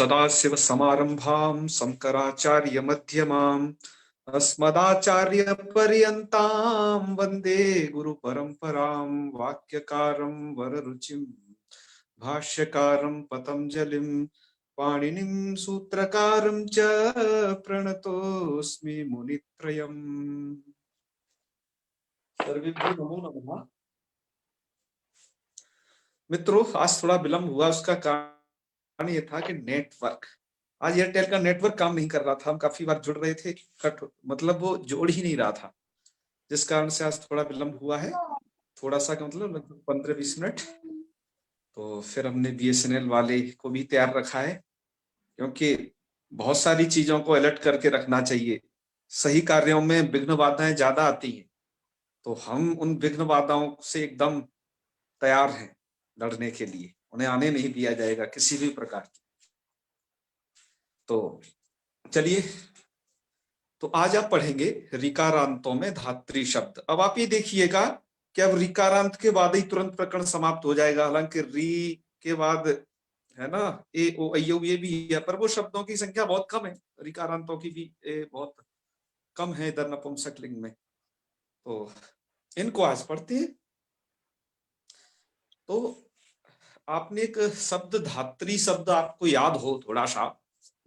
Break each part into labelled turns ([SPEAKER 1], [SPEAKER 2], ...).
[SPEAKER 1] सदाशिव समारंभां शंकराचार्य मध्यमाम् अस्मदाचार्य पर्यन्तां वन्दे गुरु परंपरां। वाक्यकारं वररुचिं भाष्यकारं पतंजलिं पाणिनिं सूत्रकारं च प्रणतोऽस्मि मुनित्रयम्। सर्वेभ्यो नमो नमः। मित्रों, आज थोड़ा विलंब हुआ, उसका कारण ये था कि नेटवर्क, आज एयरटेल का नेटवर्क काम नहीं कर रहा था। हम काफी बार जुड़ रहे थे, कट मतलब वो जोड़ ही नहीं रहा था, जिस कारण से आज थोड़ा विलंब हुआ है। थोड़ा सा का मतलब लगभग 15-20 मिनट। तो फिर हमने बीएसएनएल वाले को भी तैयार रखा है, क्योंकि बहुत सारी चीजों को अलर्ट करके रखना चाहिए। सही कार्यों में विघ्न बाधाएं ज्यादा आती हैं, तो हम उन विघ्न बाधाओं से एकदम तैयार हैं लड़ने के लिए। उन्हें आने नहीं दिया जाएगा किसी भी प्रकार की। तो चलिए, तो आज आप पढ़ेंगे ऋकारांतों में धात्री शब्द। अब आप ये देखिएगा कि अब ऋकारांत के बाद ही तुरंत प्रकरण समाप्त हो जाएगा। हालांकि री के बाद है ना ए ओ ऐ ये भी है, पर वो शब्दों की संख्या बहुत कम है। ऋकारांतों की भी बहुत कम है इधर नपुंसकलिंग में। तो इनको आज पढ़ते हैं। तो आपने एक शब्द धात्री शब्द आपको याद हो, थोड़ा सा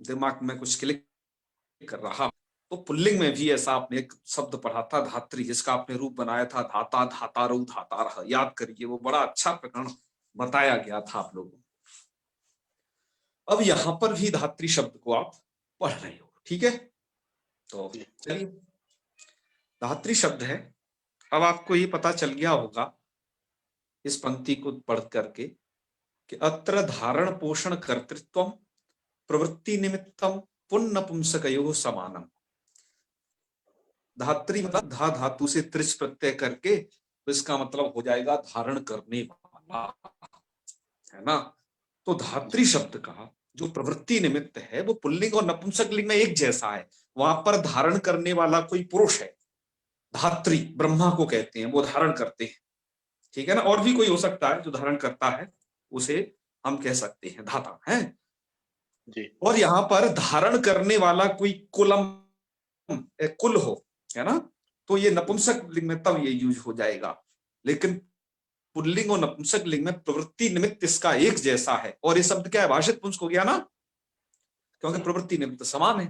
[SPEAKER 1] दिमाग में कुछ क्लिक कर रहा, तो पुल्लिंग में भी ऐसा आपने एक शब्द पढ़ा था धात्री, जिसका आपने रूप बनाया था धाता, धातारु, धातारः। याद करिए, वो बड़ा अच्छा प्रकरण बताया गया था आप लोगों को। अब यहां पर भी धात्री शब्द को आप पढ़ रहे हो, ठीक है? तो चलिए, धात्री शब्द है। अब आपको ये पता चल गया होगा इस पंक्ति को पढ़ करके कि अत्र धारण पोषण कर्तृत्व प्रवृत्ति निमित्तम पुनपुंसकयोः समानम। धात्री मतलब धा धातु से त्रिच प्रत्यय करके, तो इसका मतलब हो जाएगा धारण करने वाला, है ना? तो धात्री शब्द का जो प्रवृत्ति निमित्त है वो पुल्लिंग और नपुंसकलिंग में एक जैसा है। वहां पर धारण करने वाला कोई पुरुष है, धात्री ब्रह्मा को कहते हैं, वो धारण करते हैं, ठीक है ना? और भी कोई हो सकता है जो धारण करता है, उसे हम कह सकते हैं धाता है जी। और यहाँ पर धारण करने वाला कोई कुलम कुल हो, है ना, तो ये नपुंसक लिंग में तब ये यूज हो जाएगा। लेकिन पुल्लिंग और नपुंसक लिंग में प्रवृत्ति निमित्त इसका एक जैसा है। और ये शब्द क्या है? भाषित पुंस हो गया ना, क्योंकि प्रवृत्ति निमित्त समान है।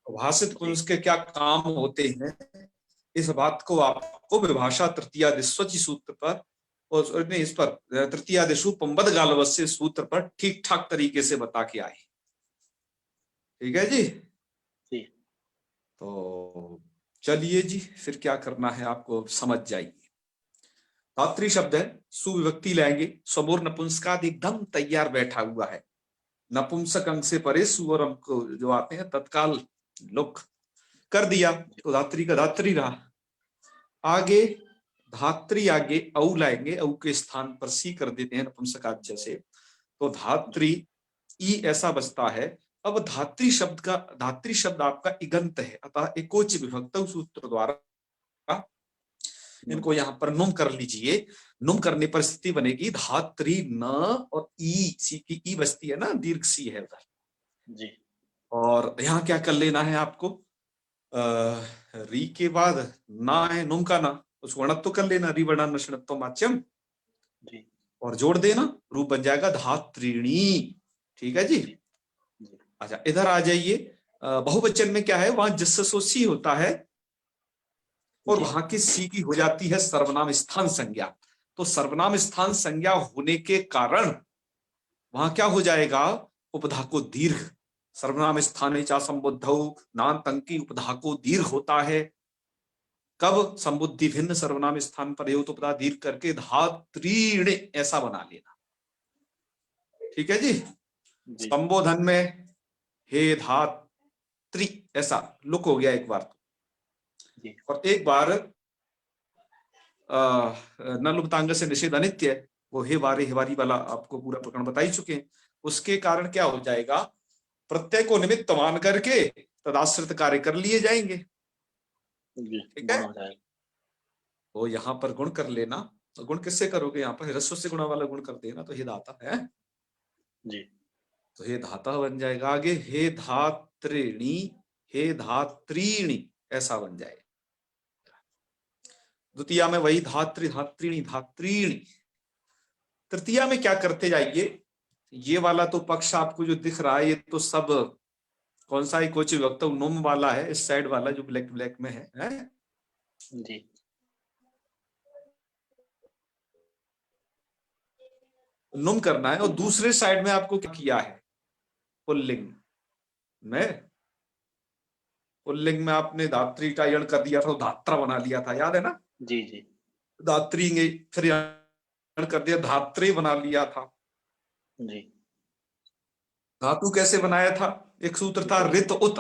[SPEAKER 1] भाषित पुंस के क्या काम होते हैं, इस बात को आपको विभाषा तृतीयादिस्वचि सूत्र पर और इस पर तृतीयादिशु पंबद गालवस्य सूत्र पर ठीक ठाक तरीके से बता के आए। ठीक है जी? तो चलिए जी, फिर क्या करना है आपको समझ जाइए। धात्री शब्द है, सुविभक्ति लाएंगे, स्वमूर नपुंसकाद एकदम तैयार बैठा हुआ है। नपुंसक अंग से परे सु और अंक जो आते हैं तत्काल लुक कर दिया, तो धात्री का धात्री रहा। आगे धात्री आगे औ लाएंगे, औ के स्थान पर सी कर देते हैं नपुंसकाद जैसे, तो धात्री ई ऐसा बचता है। अब धात्री शब्द आपका इगंत है, अतः एकोच विभक्त सूत्र द्वारा इनको यहां पर नुम कर लीजिए। नुम करने पर स्थिति बनेगी धात्री न और ई, सी की ई बचती है ना, दीर्घ सी है उधर जी। और यहां क्या कर लेना है आपको, री के बाद ना है, नुम का ना, उसको वर्णत्व कर लेना, री वर्णा नष्णत्व माच्यम जी, और जोड़ देना, रूप बन जाएगा धात्रिणी। ठीक है जी? अच्छा, इधर आ जाइए। बहुवचन में क्या है, वहां जस्सो सी होता है और वहां की सी की हो जाती है सर्वनाम स्थान संज्ञा। तो सर्वनाम स्थान संज्ञा होने के कारण वहां क्या हो जाएगा, उपधा को दीर्घ, सर्वनाम स्थाने चा संबुद्धौ नान्तंकी उपधा को दीर्घ होता है। कब? संबुद्धि भिन्न सर्वनाम स्थान पर तो उपधा दीर्घ करके धात्रीण ऐसा बना लेना। ठीक है जी? संबोधन में हे धात्री ऐसा लुक हो गया एक बार तो। और एक बार न लुप्तांग से निषेध अनित्य, वो हे वारे हेवारी वाला आपको पूरा प्रकरण बता ही चुके हैं। उसके कारण क्या हो जाएगा, प्रत्यय को निमित्त मान करके तदाश्रित कार्य कर लिए जाएंगे। ठीक है? तो यहाँ पर गुण कर लेना। तो गुण किससे करोगे? यहाँ पर ह्रस्व से गुणा वाला गुण कर देना, तो हिदाता है जी। तो हे धाता बन जाएगा। आगे हे धात्रिणी, हे धात्रीणी, ऐसा बन जाएगा। द्वितीया में वही धात्री, धात्रीणी, धात्रीणी। तृतीया में क्या करते जाइए, ये वाला तो पक्ष आपको जो दिख रहा है ये तो सब कौन सा है, कोच वक्तव्य नुम वाला है, इस साइड वाला जो ब्लैक ब्लैक में है
[SPEAKER 2] जी।
[SPEAKER 1] नुम करना है। और दूसरे साइड में आपको क्या किया है, पुल्लिंग में, पुल्लिंग में आपने धात्री का यण कर दिया था, धात्रा बना लिया था, याद है ना?
[SPEAKER 2] जी जी।
[SPEAKER 1] धात्री फिर कर दिया, धात्री बना लिया था
[SPEAKER 2] जी।
[SPEAKER 1] धातु कैसे बनाया था, एक सूत्र था रित उत,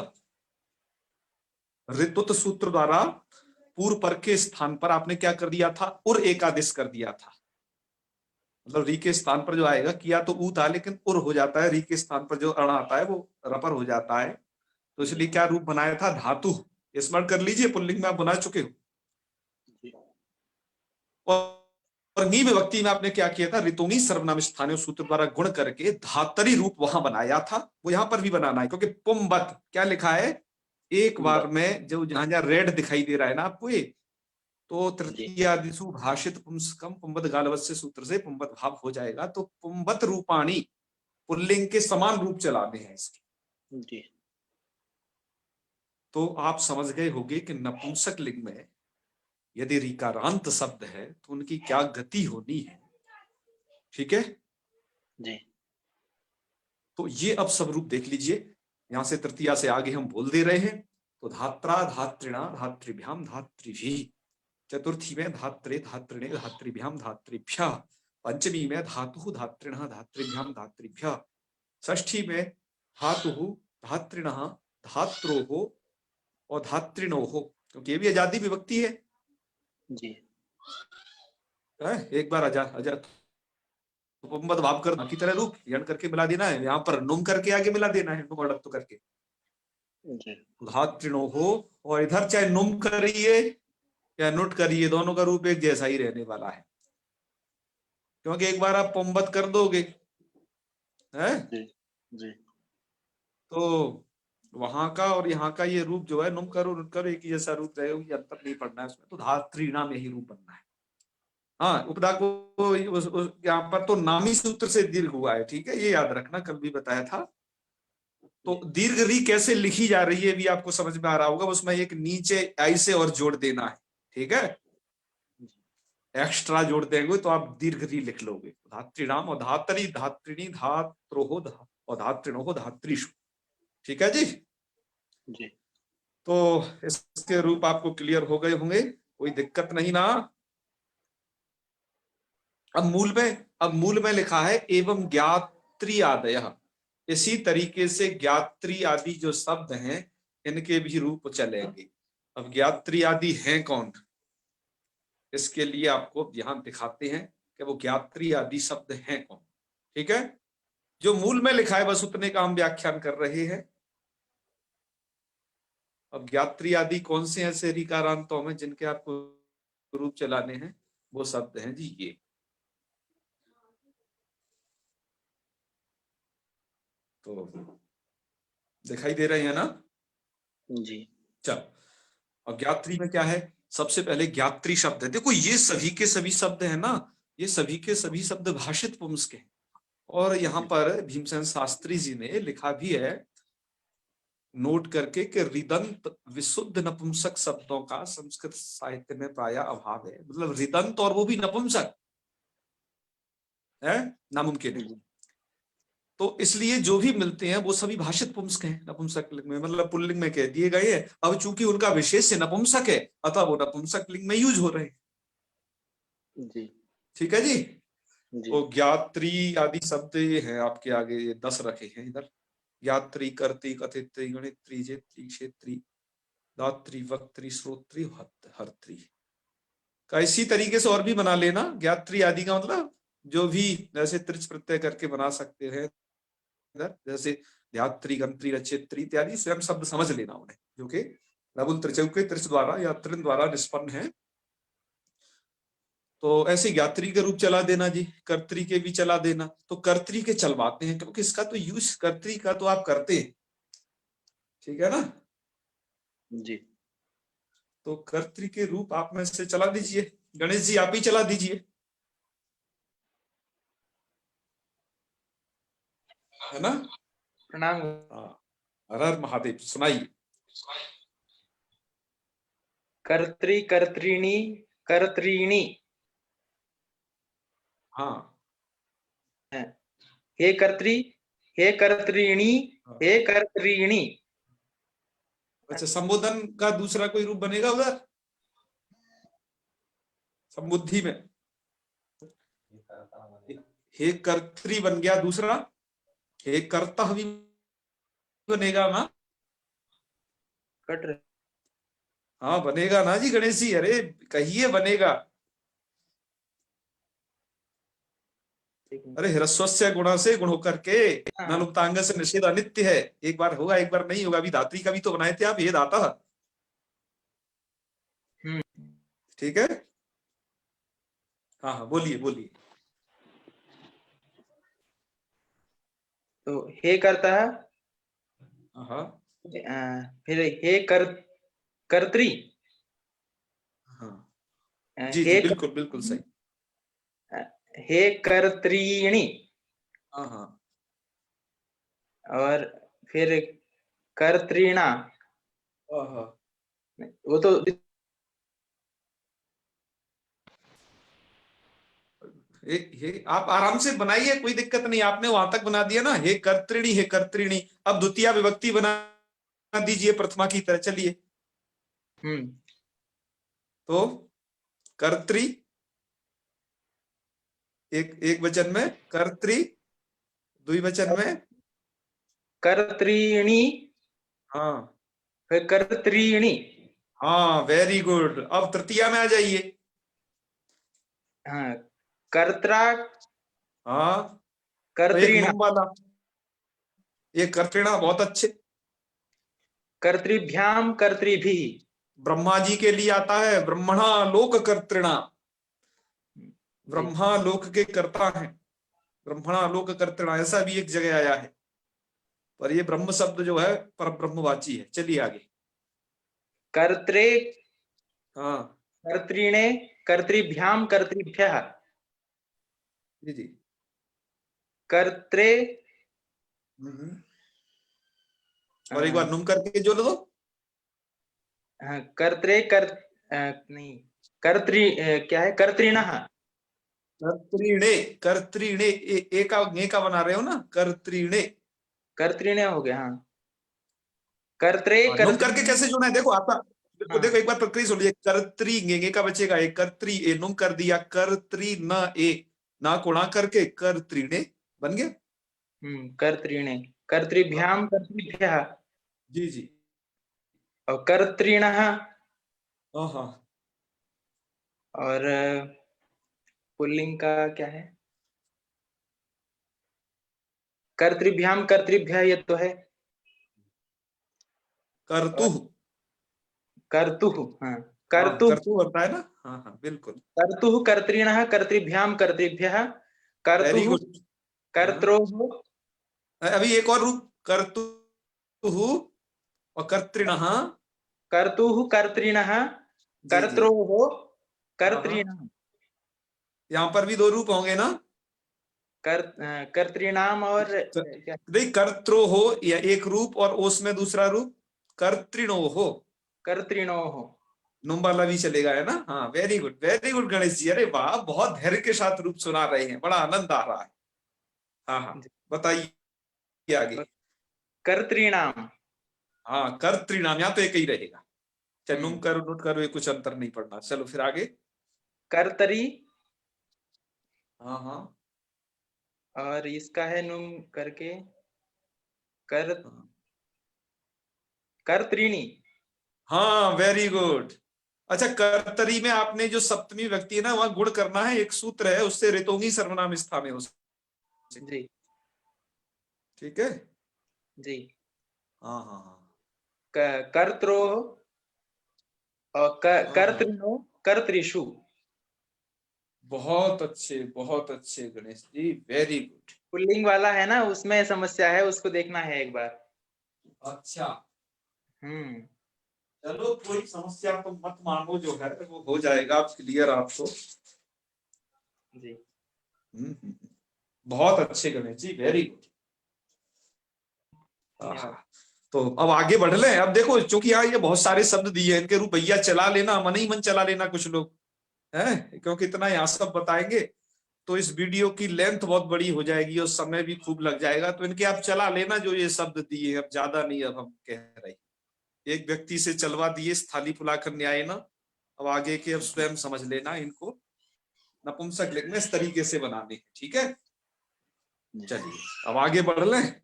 [SPEAKER 1] रित उत सूत्र द्वारा पूर्व पर के स्थान पर आपने क्या कर दिया था, उर एकादेश कर दिया था। मतलब री के स्थान पर जो आएगा, किया तो ऊ था लेकिन उर हो जाता है, री के स्थान पर जो अण आता है वो रपर हो जाता है। तो इसलिए क्या रूप बनाया था, धातु। स्मरण कर लीजिए, पुल्लिंग में आप बना चुके हो। और नी विभक्ति में आपने क्या किया था, ऋतुनी सर्वनाम स्थानीय सूत्र द्वारा गुण करके धातरी रूप वहां बनाया था, वो यहां पर भी बनाना है। क्योंकि पुम्बत क्या लिखा है, एक बार में जो जहां जहां रेड दिखाई दे रहा है ना आपको ये, तो तृतीयादिशु भाषित पुंस्कम पुम्बत गालवस्य सूत्र से पुम्बत भाव हो जाएगा। तो पुम्बत रूपाणी पुल्लिंग के समान रूप चलाने हैं इसके।
[SPEAKER 2] जी।
[SPEAKER 1] तो आप समझ गए होंगे कि नपुंसक लिंग में यदि ऋकारांत शब्द है तो उनकी क्या गति होनी है। ठीक है
[SPEAKER 2] जी।
[SPEAKER 1] तो ये अब सब रूप देख लीजिए, यहां से तृतीया से आगे हम बोल दे रहे हैं। तो धात्रा, धात्रिणा, धातृभ्याम, धातृभी। चतुर्थी में धात्रे, धात्रिणे, धातृभ्याम, धातृभ्य। पंचमी में धातु, धात्रिण, धातृभ्याम, धातृभ्य। षष्ठी में धातु, धात्रिण, धात्रो और धात्रिणो हो, क्योंकि ये भी आजादी विभक्ति है।
[SPEAKER 2] जी।
[SPEAKER 1] एक बार आजाद पुम्बत भाव कर की तरह रूप यण करके मिला देना है, यहाँ पर नुम करके आगे मिला देना है, नुम अड़त्तो करके धात्रिणो हो। और इधर चाहे नुम करिए या नुट करिए, दोनों का रूप एक जैसा ही रहने वाला है, क्योंकि एक बार आप पुम्बत कर दोगे है
[SPEAKER 2] जी जी।
[SPEAKER 1] तो वहां का और यहाँ का ये रूप जो है, नुम करो नुट करो, एक ही जैसा रूप रहेगा, अंतर नहीं पड़ना है उसमें। तो धात्रिणा में ही रूप बनना है। हाँ, उपदा को यहाँ पर तो नामी सूत्र से दीर्घ हुआ है, ठीक है, ये याद रखना, कल भी बताया था। तो दीर्घ री कैसे लिखी जा रही है भी आपको समझ में आ रहा होगा, उसमें एक नीचे आई से और जोड़ देना है, ठीक है, एक्स्ट्रा जोड़ देंगे तो आप दीर्घ री लिख लोगे। धात्रिणाम और धातरी, धात्रिणी, धात्रोहो और धात्रिणो, धात्रीषु। ठीक है जी।
[SPEAKER 2] जी।
[SPEAKER 1] तो इसके रूप आपको क्लियर हो गए होंगे, कोई दिक्कत नहीं ना। अब मूल में लिखा है एवं ज्ञात्री आदय, इसी तरीके से ज्ञात्री आदि जो शब्द हैं इनके भी रूप चलेंगे। अब ज्ञात्री आदि हैं कौन, इसके लिए आपको यहां दिखाते हैं कि वो ज्ञात्री आदि शब्द हैं कौन। ठीक है, जो मूल में लिखा है बस उतने का हम व्याख्यान कर रहे हैं। अब ज्ञात्री आदि कौन से ऐसे ऋकारांतों में जिनके आपको रूप चलाने हैं, वो शब्द हैं जी ये। तो दिखाई दे रहे हैं ना
[SPEAKER 2] जी।
[SPEAKER 1] चल, और ज्ञात्री में क्या है, सबसे पहले ज्ञात्री शब्द है। देखो ये सभी के सभी शब्द है ना, ये सभी के सभी शब्द भाषित पुंस के हैं। और यहाँ पर भीमसेन शास्त्री जी ने लिखा भी है नोट करके कि रिदंत विशुद्ध नपुंसक शब्दों का संस्कृत साहित्य में प्रायः अभाव है। मतलब रिदंत और वो भी नपुंसक है, नामुमकिन है। तो इसलिए जो भी मिलते हैं वो सभी भाषित पुंसक हैं नपुंसक लिंग में, मतलब पुल्लिंग में कह दिए गए हैं। अब चूंकि उनका विशेष नपुंसक है अतः वो नपुंसक लिंग में यूज हो रहे हैं
[SPEAKER 2] जी।
[SPEAKER 1] ठीक है जी।
[SPEAKER 2] जी।
[SPEAKER 1] तो ज्ञात्री आदि शब्द हैं आपके आगे, ये 10 रखे हैं इधर। ज्ञात्री, कर्त्री, कथित्री, गणित्री, जेत्री, क्षेत्री, दात्री, वक्त्री, श्रोत्री, हर्त्री का इसी तरीके से और भी बना लेना। ज्ञात्री आदि का मतलब जो भी जैसे त्रिच प्रत्यय करके बना सकते हैं इधर, जैसे ध्यात्री, गंत्री, रचेत्री इत्यादि स्वयं शब्द समझ लेना उन्हें, जो कि नबुल त्रिचौ के त्रिच द्वारा या त्रिन द्वारा निष्पन्न है। तो ऐसे ज्ञात्री के रूप चला देना जी, कर्त्री के भी चला देना। तो कर्त्री के चलवाते हैं क्योंकि इसका तो यूज कर्त्री का तो आप करते हैं, ठीक है ना
[SPEAKER 2] जी।
[SPEAKER 1] तो कर्त्री के रूप आप में से चला दीजिए। गणेश जी आप ही चला दीजिए, है ना।
[SPEAKER 2] प्रणाम।
[SPEAKER 1] हाँ, हर हर महादेव, सुनाइए।
[SPEAKER 2] कर्त्री कर्त्रिणी कर्त्रीणी।
[SPEAKER 1] हाँ
[SPEAKER 2] हे कर्त्री, हे कर्त्रीणी,
[SPEAKER 1] हाँ।
[SPEAKER 2] हे कर्त्रीणी।
[SPEAKER 1] अच्छा, संबोधन का दूसरा कोई रूप बनेगा उधर संबुद्धि में? हे कर्त्री बन गया दूसरा, हे कर्ता भी बनेगा ना?
[SPEAKER 2] कट रहे।
[SPEAKER 1] हाँ बनेगा ना जी गणेश जी, अरे कहिए बनेगा। अरे ह्रस्वस्य गुणा से गुण होकर के, न लुप्तांग से निषेध अनित्य है। एक बार होगा एक बार नहीं होगा। अभी धात्री का भी तो बनाए थे आप, ये दाता। ठीक है, हाँ हाँ बोलिए बोलिए।
[SPEAKER 2] तो हे करता है,
[SPEAKER 1] हाँ
[SPEAKER 2] फिर हे कर्त्री।
[SPEAKER 1] हाँ जी जी
[SPEAKER 2] हे
[SPEAKER 1] बिल्कुल बिल्कुल सही।
[SPEAKER 2] हे कर्त्रीणी।
[SPEAKER 1] हाँ हाँ
[SPEAKER 2] और फिर कर्त्रीणा।
[SPEAKER 1] हाँ।
[SPEAKER 2] वो तो
[SPEAKER 1] हे आप आराम से बनाइए, कोई दिक्कत नहीं। आपने वहां तक बना दिया ना, हे कर्त्रिणी हे कर्त्रिणी। अब द्वितीय विभक्ति बना दीजिए प्रथमा की तरह, चलिए। तो कर्त्री, एक एक वचन में कर्त्री, द्विवचन में
[SPEAKER 2] कर्त्रीणी,
[SPEAKER 1] हाँ
[SPEAKER 2] फिर कर्त्रीणी।
[SPEAKER 1] हाँ वेरी गुड। अब तृतीया में आ जाइए।
[SPEAKER 2] हाँ, कर्त्रा
[SPEAKER 1] हाँ तो एक
[SPEAKER 2] कर्त्रीणा।
[SPEAKER 1] नुम वाला, एक कर्त्रिणा, बहुत अच्छे।
[SPEAKER 2] कर्तृभ्याम कर्तृभिः।
[SPEAKER 1] ब्रह्मा जी के लिए आता है, ब्रह्मणा लोक कर्त्रिणा।
[SPEAKER 2] जी।
[SPEAKER 1] ब्रह्मा लोक के कर्ता हैं, ब्रह्मणा लोक कर्त्रिणा, ऐसा भी एक जगह आया है। पर ये ब्रह्म शब्द जो है पर ब्रह्मवाची है। चलिए आगे।
[SPEAKER 2] कर्त्रे
[SPEAKER 1] हाँ
[SPEAKER 2] कर्त्रीणे कर्तृभ्याम कर्तृभ्यः।
[SPEAKER 1] जी जी।
[SPEAKER 2] कर्त्रे
[SPEAKER 1] हम्म। और एक बार नुम करके जोड़ दो।
[SPEAKER 2] कर्त्रे नहीं, कर्त्री क्या है, कर्त्रीणः।
[SPEAKER 1] कर्त्रीणे, कर्त्रीणे ए का ने का बना रहे हो ना, कर्त्रीणे।
[SPEAKER 2] कर्त्रीणे हो गया। हाँ, कर्त्रे
[SPEAKER 1] हाँ, नुम करके
[SPEAKER 2] कर्त्रीणे।
[SPEAKER 1] कैसे जोड़ना है देखो आपका। देखो देखो
[SPEAKER 2] हाँ।
[SPEAKER 1] एक बार प्रक्रिया सुन लीजिए। कर्त्री गे का बचेगा एक, कर्त्री ए नुम कर दिया, कर्त्री न ए, ना को ना करके कर्त्रीणे बन गया।
[SPEAKER 2] कर्त्रीणे
[SPEAKER 1] हाँ,
[SPEAKER 2] कर्तृभ्याम कर्तृभ्यः।
[SPEAKER 1] जी जी।
[SPEAKER 2] और कर्त्रीणः।
[SPEAKER 1] हाँ हाँ
[SPEAKER 2] और पुल्लिंग का क्या है, कर्तृभ्याम कर्तृभ्यः, ये तो है।
[SPEAKER 1] कर्तु।
[SPEAKER 2] और कर्तुः। हाँ,
[SPEAKER 1] हाँ
[SPEAKER 2] कर्तुः
[SPEAKER 1] कर्तु होता है ना, हाँ हाँ बिल्कुल।
[SPEAKER 2] कर्तुः कर्त्रीणः कर्तृभ्याम कर्तृभ्यः।
[SPEAKER 1] वेरी
[SPEAKER 2] कर्तुः
[SPEAKER 1] गुड। हाँ
[SPEAKER 2] कर्त्रोः।
[SPEAKER 1] अभी एक और रूप, कर्तु और कर्तृणः।
[SPEAKER 2] कर्तुः कर्त्रीणः
[SPEAKER 1] जी जी।
[SPEAKER 2] कर्त्रोः
[SPEAKER 1] हाँ हाँ,
[SPEAKER 2] कर्त्रीणः।
[SPEAKER 1] यहाँ पर भी दो रूप होंगे ना।
[SPEAKER 2] कर्त्रीणाम और क्या,
[SPEAKER 1] नहीं कर्त्रो हो या एक रूप और ओस में दूसरा रूप, कर्तृणो हो।
[SPEAKER 2] कर्त्रीणोः।
[SPEAKER 1] नुम वाला भी चलेगा, है ना। हाँ वेरी गुड गणेश जी, अरे वाह, बहुत धैर्य के साथ रूप सुना रहे हैं, बड़ा आनंद आ रहा है। हाँ हाँ बताइए आगे।
[SPEAKER 2] कर्त्रीणाम।
[SPEAKER 1] हाँ कर्तृणाम, यहाँ तो एक ही रहेगा। चाहे नुम
[SPEAKER 2] हम्म
[SPEAKER 1] करो नुट करो, ये कुछ अंतर नहीं पड़ना। चलो फिर आगे।
[SPEAKER 2] कर्तरी।
[SPEAKER 1] हाँ हाँ
[SPEAKER 2] और इसका है नुम करके कर
[SPEAKER 1] हाँ
[SPEAKER 2] कर्त्रीणी।
[SPEAKER 1] हाँ वेरी गुड। अच्छा, कर्तरी में आपने जो सप्तमी व्यक्ति है ना, वहां गुण करना है। एक सूत्र है, उससे ऋतोंगी सर्वनाम स्थान है उससे।
[SPEAKER 2] जी
[SPEAKER 1] ठीक है।
[SPEAKER 2] जी।
[SPEAKER 1] हाँ हाँ हाँ
[SPEAKER 2] कर्त्रोः और
[SPEAKER 1] हाँ हाँ
[SPEAKER 2] कर्त्रिणो कर्त्रिषु।
[SPEAKER 1] बहुत अच्छे Ganesh ji, very good.
[SPEAKER 2] Pulling वाला है ना, उसमें समस्या है, उसको देखना है एक बार।
[SPEAKER 1] अच्छा,
[SPEAKER 2] हम्म।
[SPEAKER 1] चलो कोई समस्या तो मत मानो, जो है वो हो जाएगा क्लियर आपको।
[SPEAKER 2] जी।
[SPEAKER 1] बहुत अच्छे गणेश जी, वेरी गुड।
[SPEAKER 2] धन्यवाद।
[SPEAKER 1] तो अब आगे बढ़ लें। अब देखो, चूंकि यहाँ ये बहुत सारे शब्द दिए हैं, इनके रुपया चला लेना, मन ही मन चला लेना कुछ लोग है, क्योंकि इतना यहाँ सब बताएंगे तो इस वीडियो की लेंथ बहुत बड़ी हो जाएगी और समय भी खूब लग जाएगा। तो इनके आप चला लेना जो ये शब्द दिए, अब ज्यादा नहीं अब हम कह रहे। एक व्यक्ति से चलवा दिए स्थाली पुलाकर न्याय ना, अब आगे के अब स्वयं समझ लेना इनको, नपुंसक लिंग में इस तरीके से बनाने हैं, ठीक है। चलिए अब आगे बढ़ लें।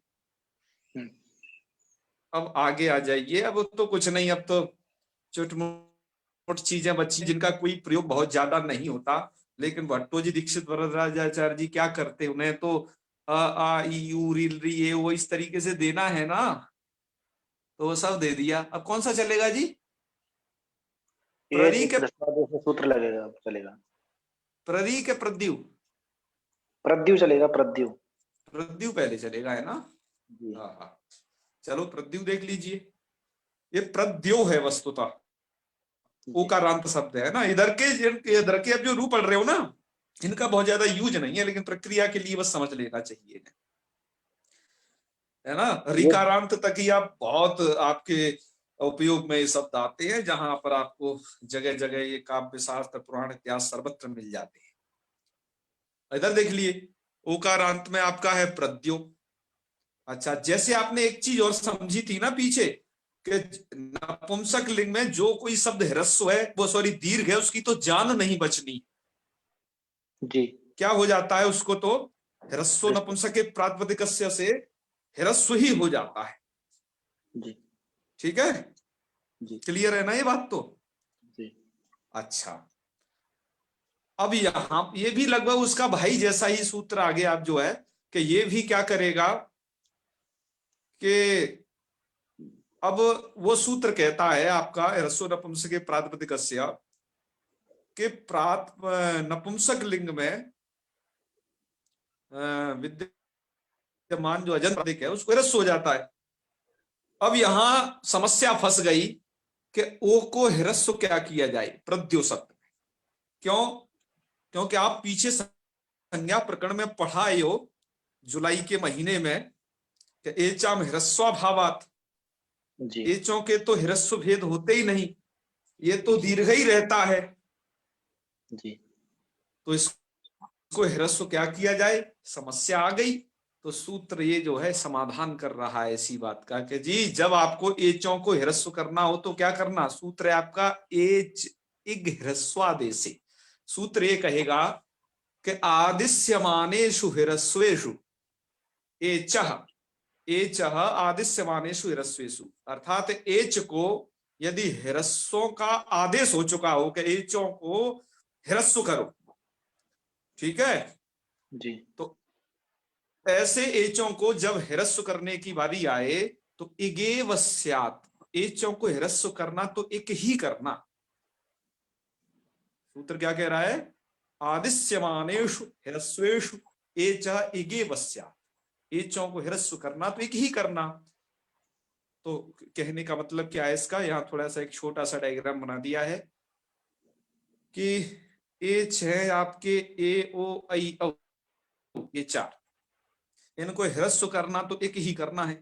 [SPEAKER 1] अब आगे आ जाइए। अब तो कुछ नहीं, अब तो छोट चीजें बच्ची जिनका कोई प्रयोग बहुत ज्यादा नहीं होता, लेकिन भट्टो जी, दीक्षित, वरदराजाचार्य जी क्या करते, उन्हें तो अ आ ई यू री री ये वो इस तरीके से देना है ना, तो वो सब दे दिया। अब कौन सा चलेगा जी? प्ररी के
[SPEAKER 3] सूत्र लगेगा, चलेगा।
[SPEAKER 1] प्ररी के प्रद्यु?
[SPEAKER 3] प्रद्यु चलेगा, प्रद्यु।
[SPEAKER 1] प्रद्यु पहले चलेगा, है ना? हाँ हाँ, चलो प्रद्यु देख लीजिए। ये प्रद्यो है वस्तुतः, ओकारांत शब्द है ना। इधर के अब जो रू पढ़ रहे हो ना, इनका बहुत ज्यादा यूज नहीं है, लेकिन प्रक्रिया के लिए बस समझ लेना चाहिए, है ना। रिकारांत तक ही आप बहुत आपके उपयोग में ये शब्द आते हैं, जहां पर आपको जगह जगह ये काव्य शास्त्र पुराण इतिहास सर्वत्र मिल जाते हैं। इधर देख लिए, ओकारांत में आपका है प्रद्यो। अच्छा, जैसे आपने एक चीज और समझी थी ना पीछे, कि नपुंसक लिंग में जो कोई शब्द ह्रस्व है, वो सॉरी दीर्घ है, उसकी तो जान नहीं बचनी
[SPEAKER 3] जी।
[SPEAKER 1] क्या हो जाता है उसको, तो ह्रस्व नपुंसक के प्रातिपदिक से ह्रस्व ही हो जाता है
[SPEAKER 3] जी।
[SPEAKER 1] ठीक है
[SPEAKER 3] जी।
[SPEAKER 1] क्लियर है ना ये बात तो?
[SPEAKER 3] जी।
[SPEAKER 1] अच्छा, अब यहां ये भी लगभग उसका भाई जैसा ही सूत्र आगे आप जो है कि ये भी क्या करेगा कि अब वो सूत्र कहता है आपका ह्रस्व नपुंसक प्रातिपदिक के नपुंसक लिंग में विद्यमान जो अजंत प्रातिपदिक है उसको ह्रस्व हो जाता है। अब यहां समस्या फंस गई कि ओ को ह्रस्व क्या किया जाए प्रद्यो शब्द में। क्यों? क्योंकि आप पीछे संज्ञा प्रकरण में पढ़ाए हो जुलाई के महीने में कि एचाम ह्रस्वाभावात, एचों के तो ह्रस्व भेद होते ही नहीं, ये तो दीर्घ ही रहता है
[SPEAKER 3] जी।
[SPEAKER 1] तो इसको ह्रस्व क्या किया जाए, समस्या आ गई। तो सूत्र ये जो है समाधान कर रहा है इसी बात का कि जी जब आपको एचों को ह्रस्व करना हो तो क्या करना, सूत्र है आपका एच इग ह्रस्वादेशे। सूत्र ये कहेगा कि आदिश्यमानेषु ह्रस्वेषु एचः एचः आदिश्यमानेषु ह्रस्वेषु, अर्थात एच को यदि ह्रस्वों का आदेश हो चुका हो कि एचों को ह्रस्व करो, ठीक है
[SPEAKER 3] जी।
[SPEAKER 1] तो ऐसे एचों को जब ह्रस्व करने की बारी आए तो इगेव स्यात्, एचों को ह्रस्व करना तो एक ही करना। सूत्र क्या कह रहा है, आदिश्यमानेषु ह्रस्वेषु एचः इगेव स्यात्, एचों को ह्रस्व करना तो एक ही करना। तो कहने का मतलब क्या है इसका, यहां थोड़ा सा एक छोटा सा डायग्राम बना दिया है कि एच है आपके ए ओ आई औ, ये चार, इनको ह्रस्व करना तो एक ही करना है।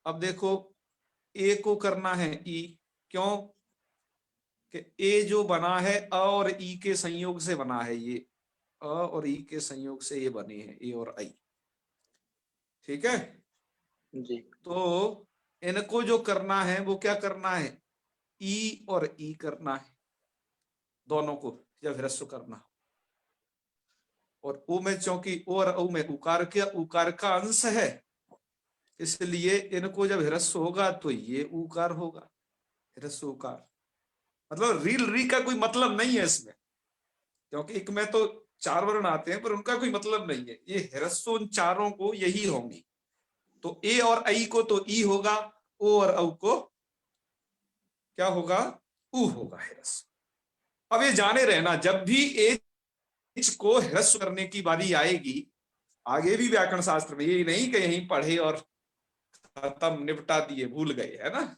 [SPEAKER 1] अब देखो ए को करना है ई, क्यों कि ए जो बना है अ और ई के संयोग से बना है, ये अ और ई के संयोग से ये बने हैं ए और आई, ठीक है
[SPEAKER 3] जी।
[SPEAKER 1] तो इनको जो करना है वो क्या करना है, ई और ई करना है, दोनों को जब ह्रस्व करना। और ऊ में चूंकि ओ और औ में उकार का अंश है, इसलिए इनको जब ह्रस्व होगा तो ये उकार होगा, ह्रस्व उकार। मतलब रील री का कोई मतलब नहीं है इसमें, क्योंकि एक में तो चार वर्ण आते हैं पर उनका कोई मतलब नहीं है, ये ह्रस्व उन चारों को यही होंगी। तो ए और आई को तो ई होगा, ओ और औ को क्या होगा, ऊ होगा ह्रस्व। अब ये जाने रहना, जब भी ए एच को ह्रस्व करने की बारी आएगी, आगे भी व्याकरण शास्त्र में, ये नहीं कि यहीं पढ़े और खत्म, निपटा दिए, भूल गए, है ना।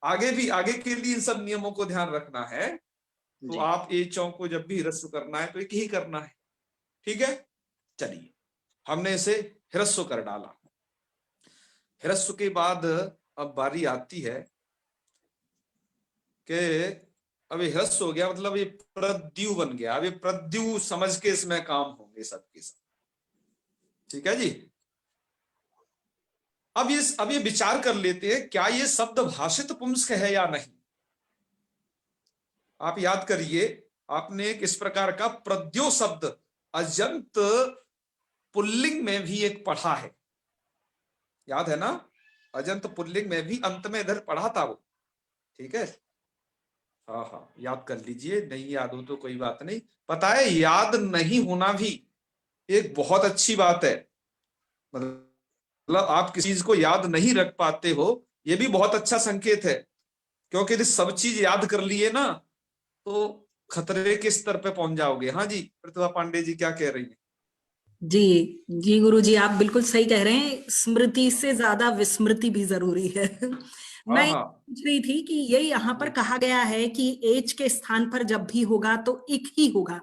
[SPEAKER 1] आगे भी, आगे के लिए इन सब नियमों को ध्यान रखना है। तो आप एचों को जब भी ह्रस्व करना है तो एक ही करना है, ठीक है। चलिए, हमने इसे ह्रस्व कर डाला। ह्रस्व के बाद अब बारी आती है कि अब ये ह्रस्व हो गया, मतलब ये प्रद्यु बन गया। अब ये प्रद्यु समझ के इसमें काम होंगे सबके सब, ठीक है जी। अब ये विचार कर लेते हैं, क्या ये शब्द भाषित पुंस्क है या नहीं। आप याद करिए, आपने एक इस प्रकार का प्रद्यो शब्द अजंत पुल्लिंग में भी एक पढ़ा है, याद है ना। अजंत पुल्लिंग में भी अंत में इधर पढ़ा था वो, ठीक है। हाँ हाँ, याद कर लीजिए, नहीं याद हो तो कोई बात नहीं। पता है, याद नहीं होना भी एक बहुत अच्छी बात है। मतलब आप किसी चीज को याद नहीं रख पाते हो, ये भी बहुत अच्छा संकेत है। क्योंकि यदि सब चीज याद कर लिए ना तो खतरे के स्तर पे पहुंच जाओगे। हाँ जी, प्रतिभा पांडे जी क्या कह रही है।
[SPEAKER 4] जी जी गुरु जी, आप बिल्कुल सही कह रहे हैं। स्मृति से ज्यादा विस्मृति भी जरूरी है। मैं
[SPEAKER 1] हाँ
[SPEAKER 4] पूछ रही थी कि ये यहाँ पर कहा गया है कि एच के स्थान पर जब भी होगा तो इक ही होगा,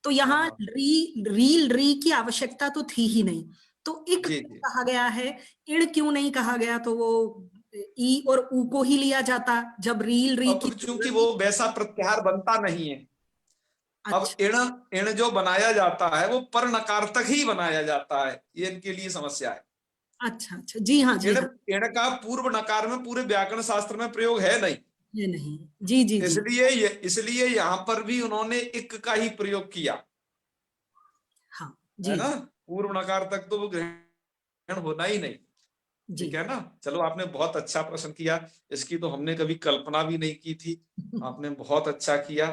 [SPEAKER 4] तो यहाँ री की आवश्यकता तो थी ही नहीं, तो इक कहा गया है, इण क्यों नहीं कहा गया। तो वो ई और ऊ को ही लिया जाता जब री की,
[SPEAKER 1] चूंकि वो वैसा प्रत्याहार बनता नहीं है।
[SPEAKER 4] अच्छा।
[SPEAKER 1] अब इण जो बनाया जाता है वो पर नकार तक ही बनाया जाता है, ये इनके लिए समस्या है।
[SPEAKER 4] अच्छा अच्छा, जी हाँ जी हाँ।
[SPEAKER 1] इण का पूर्व नकार में पूरे व्याकरण शास्त्र में प्रयोग है नहीं,
[SPEAKER 4] ये नहीं, जी जी जी।
[SPEAKER 1] इसलिए यहाँ पर भी उन्होंने इक का ही प्रयोग किया,
[SPEAKER 4] हाँ जी,
[SPEAKER 1] है ना। पूर्व नकार तक तो वो ग्रहण होना ही नहीं, ठीक है ना। चलो, आपने बहुत अच्छा प्रश्न किया, इसकी तो हमने कभी कल्पना भी नहीं की थी। आपने बहुत अच्छा किया,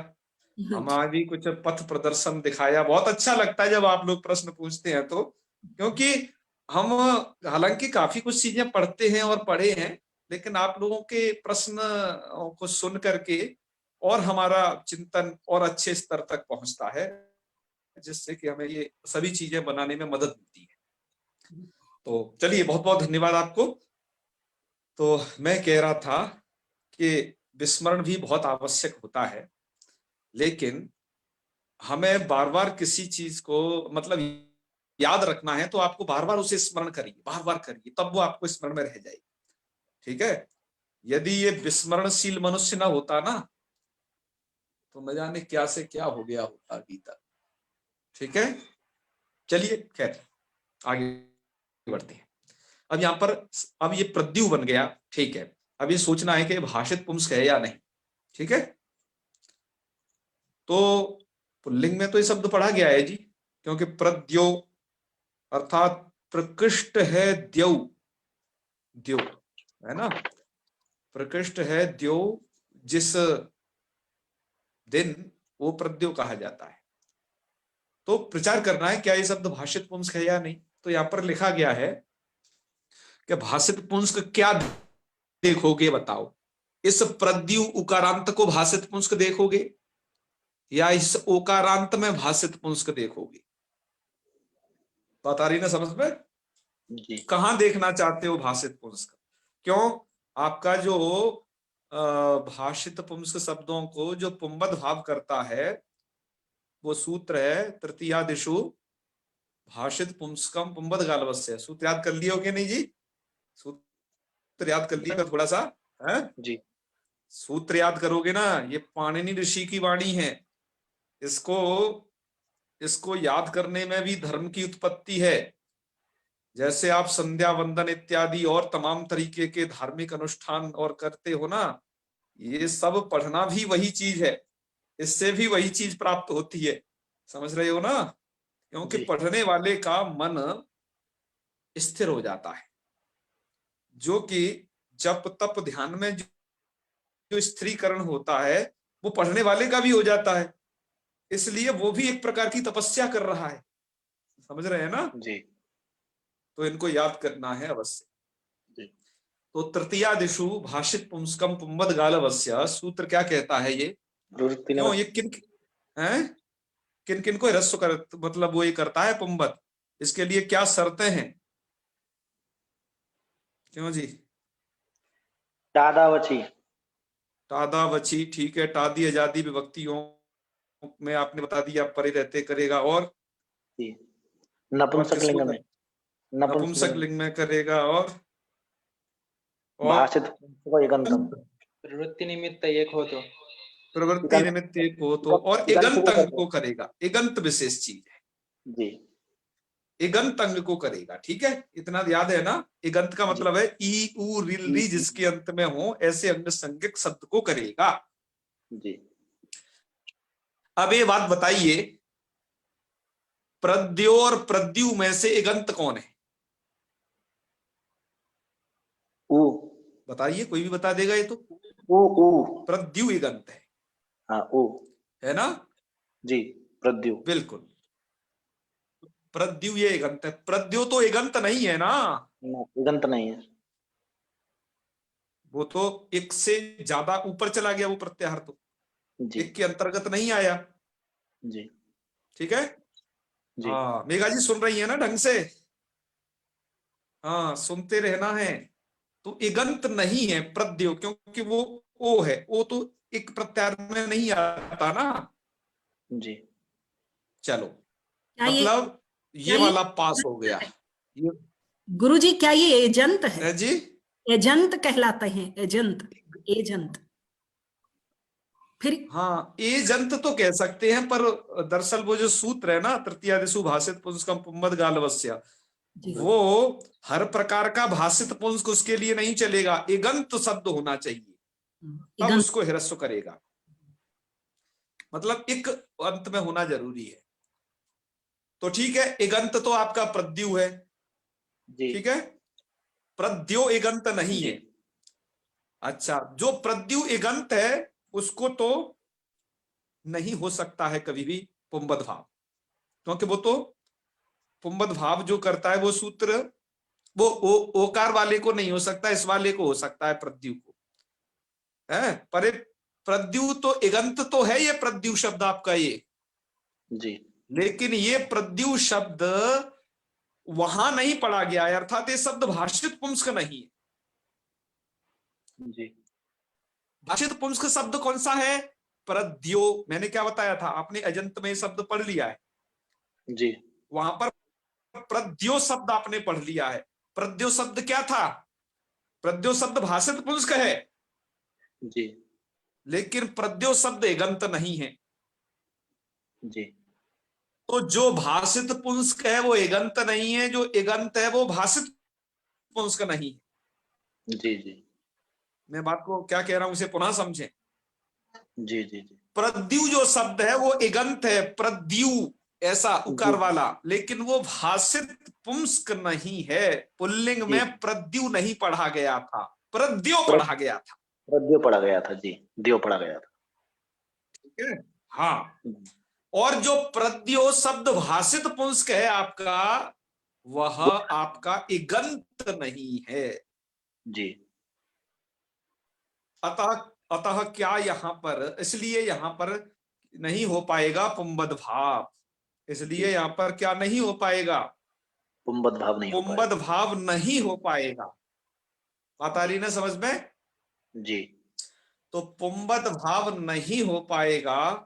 [SPEAKER 1] हमारा भी कुछ पथ प्रदर्शन दिखाया। बहुत अच्छा लगता है जब आप लोग प्रश्न पूछते हैं तो, क्योंकि हम हालांकि काफी कुछ चीजें पढ़ते हैं और पढ़े हैं, लेकिन आप लोगों के प्रश्न को सुन करके और हमारा चिंतन और अच्छे स्तर तक पहुंचता है, जिससे कि हमें ये सभी चीजें बनाने में मदद मिलती है। तो चलिए, बहुत बहुत धन्यवाद आपको। तो मैं कह रहा था कि विस्मरण भी बहुत आवश्यक होता है, लेकिन हमें बार बार किसी चीज को मतलब याद रखना है तो आपको बार बार उसे स्मरण करिए, बार बार करिए, तब वो आपको स्मरण में रह जाएगी, ठीक है। यदि ये विस्मरणशील मनुष्य ना होता ना तो न जाने क्या से क्या हो गया होता अभी तक, ठीक है। चलिए, खैर आगे बढ़ते हैं। अब यहाँ पर, अब ये प्रद्यु बन गया, ठीक है। अब ये सोचना है कि भाषित पुंस्क है या नहीं, ठीक है। तो पुल्लिंग में तो ये शब्द पढ़ा गया है जी, क्योंकि प्रद्यो अर्थात प्रकृष्ट है द्यौ, द्यो है ना, प्रकृष्ट है द्यो, जिस दिन वो प्रद्यो कहा जाता है। तो प्रचार करना है क्या ये शब्द भाषित पुंस्क है या नहीं। तो यहां पर लिखा गया है कि भाषित पुंस्क क्या देखोगे बताओ। इस प्रद्यु उकारांत को भाषित पुंस्क देखोगे या इस ओकारांत में भाषित पुंस्क देखोगे। बात आ रही ना समझ में, कहां देखना चाहते हो भाषित पुंस्क। क्यों, आपका जो भाषित पुंस्क शब्दों को जो पुंबद भाव करता है वो सूत्र है तृतीयादिशु भाषित पुंस्कम पुंबद गालवस्य। सूत्र याद कर लिए हो कि नहीं जी, सूत्र याद कर लिएगा थोड़ा सा है जी। सूत्र याद करोगे ना, ये पाणिनि ऋषि की वाणी है, इसको याद करने में भी धर्म की उत्पत्ति है। जैसे आप संध्या वंदन इत्यादि और तमाम तरीके के धार्मिक अनुष्ठान और करते हो ना, ये सब पढ़ना भी वही चीज है, इससे भी वही चीज प्राप्त होती है, समझ रहे हो ना। क्योंकि पढ़ने वाले का मन स्थिर हो जाता है, जो कि जप तप ध्यान में जो स्थिरीकरण होता है वो पढ़ने वाले का भी हो जाता है, इसलिए वो भी एक प्रकार की तपस्या कर रहा है, समझ रहे हैं ना जी। तो इनको याद करना है अवश्य। तो तृतीयादिशु भाषित पुंस्कम पुंबद गालवस्य, सूत्र क्या कहता है ये, क्यों ये किन हैं, किन किन को ह्रस्व कर मतलब वो ये करता है पुंबद, इसके लिए क्या शर्तें हैं? क्यों जी?
[SPEAKER 3] टादावची।
[SPEAKER 1] टादावची, ठीक है। टादी आजादी विभक्तियों में आपने बता दिया परे रहते करेगा, और
[SPEAKER 3] नपुंसक लिंग में,
[SPEAKER 1] नपुंसक लिंग में करेगा, और
[SPEAKER 3] भाषित एगंतम,
[SPEAKER 2] प्रवृत्ति निमित्त एक हो तो,
[SPEAKER 1] प्रवृत्ति निमित्त एक हो तो, और एगंत अंग को करेगा। एगंत विशेष चीज है
[SPEAKER 3] जी,
[SPEAKER 1] एगंत अंग को करेगा, ठीक है, इतना याद है ना। एगंत का मतलब है ई उ रिल री जिसके अंत में हो ऐसे अंग संज्ञक शब्द को करेगा
[SPEAKER 3] जी।
[SPEAKER 1] अब ये बात बताइए, प्रद्यो और प्रद्यु में से एगंत कौन है?
[SPEAKER 3] ऊ।
[SPEAKER 1] बताइए, कोई भी बता देगा ये तो।
[SPEAKER 3] ऊ।
[SPEAKER 1] प्रद्यु एगंत है।
[SPEAKER 3] हाँ, ऊ
[SPEAKER 1] है ना
[SPEAKER 3] जी, प्रद्यु
[SPEAKER 1] बिल्कुल, प्रद्यु ये एगंत है। प्रद्यो तो एगंत नहीं है ना,
[SPEAKER 3] एगंत नहीं है।
[SPEAKER 1] वो तो एक से ज्यादा ऊपर चला गया, वो प्रत्याहार तो
[SPEAKER 3] जी
[SPEAKER 1] एक के अंतर्गत नहीं आया।
[SPEAKER 3] जी
[SPEAKER 1] ठीक है।
[SPEAKER 3] जी।
[SPEAKER 1] हाँ मेघा जी सुन रही है ना ढंग से? हाँ सुनते रहना है। तो एगंत नहीं है प्रद्यो, क्योंकि वो ओ है, ओ तो एक प्रत्याहार में नहीं आता ना।
[SPEAKER 3] जी।
[SPEAKER 1] चलो,
[SPEAKER 4] क्या
[SPEAKER 1] मतलब ये
[SPEAKER 4] क्या
[SPEAKER 1] वाला पास हो गया। ये
[SPEAKER 4] गुरुजी क्या ये एजंत है?
[SPEAKER 1] है जी,
[SPEAKER 4] एजंत कहलाते हैं, एजंत, एजंत। फिर
[SPEAKER 1] हाँ एजंत तो कह सकते हैं, पर दरअसल वो जो सूत्र है ना, तृतीयादिशु भाषित पुंस्कम पुंबद गालवस्य,
[SPEAKER 4] जी,
[SPEAKER 1] वो हर प्रकार का भाषित पुंस्क उसके लिए नहीं चलेगा, एगंत शब्द होना चाहिए, तब
[SPEAKER 4] एगंत।
[SPEAKER 1] उसको ह्रस्व करेगा। मतलब एक अंत में होना जरूरी है। तो ठीक है, एगंत तो आपका प्रद्यु है,
[SPEAKER 3] जी
[SPEAKER 1] ठीक है, प्रद्यो एगंत नहीं
[SPEAKER 3] जी
[SPEAKER 1] है। अच्छा, जो प्रद्यु एगंत है उसको तो नहीं हो सकता है कभी भी पुंबद भाव, क्योंकि वो तो पुंबद भाव जो करता है वो सूत्र वो ओकार वाले को नहीं हो सकता, इस वाले को हो सकता है, प्रद्यु को है। पर प्रद्यु तो एगंत तो है, ये प्रद्यु शब्द आपका ये,
[SPEAKER 3] जी
[SPEAKER 1] लेकिन ये प्रद्यु शब्द वहां नहीं पढ़ा गया है, अर्थात ये शब्द भाषित पुंस्क नहीं है।
[SPEAKER 3] जी।
[SPEAKER 1] भाषित पुंस्क शब्द कौन सा है? प्रद्यो। मैंने क्या बताया था, आपने अजंत में शब्द पढ़ लिया है,
[SPEAKER 3] जी
[SPEAKER 1] वहां पर प्रद्यो शब्द आपने पढ़ लिया है। प्रद्यो शब्द क्या था? प्रद्यो शब्द भाषित पुंस्क है,
[SPEAKER 3] जी
[SPEAKER 1] लेकिन प्रद्यो शब्द एगंत नहीं है।
[SPEAKER 3] जी
[SPEAKER 1] तो जो भाषित पुंस्क है वो एगंत नहीं है, जो एगंत है वो भाषित पुंस्क नहीं है।
[SPEAKER 3] जी जी
[SPEAKER 1] मैं बात को क्या कह रहा हूं उसे पुनः समझें।
[SPEAKER 3] जी जी जी।
[SPEAKER 1] प्रद्यु जो शब्द है वो एगंत है, प्रद्यु ऐसा उकार वाला, लेकिन वो भाषित पुंस्क नहीं है। पुल्लिंग में प्रद्यु नहीं पढ़ा गया था, प्रद्यो पढ़ा गया था।
[SPEAKER 3] प्रद्यो पढ़ा गया था जी, द्यो पढ़ा गया था।
[SPEAKER 1] ठीक है, हाँ। और जो प्रद्यो शब्द भाषित पुंस्क है आपका, वह आपका एगंत नहीं है।
[SPEAKER 3] जी।
[SPEAKER 1] अतः अतः क्या यहां पर, इसलिए यहां पर नहीं हो पाएगा पुंबद भाव, इसलिए यहां पर क्या नहीं हो पाएगा?
[SPEAKER 3] पुंबद भाव नहीं हो पाएगा।
[SPEAKER 1] पुंबद भाव नहीं हो पाएगा। बात आ रही ना समझ में?
[SPEAKER 3] जी
[SPEAKER 1] तो पुंबद भाव नहीं हो पाएगा,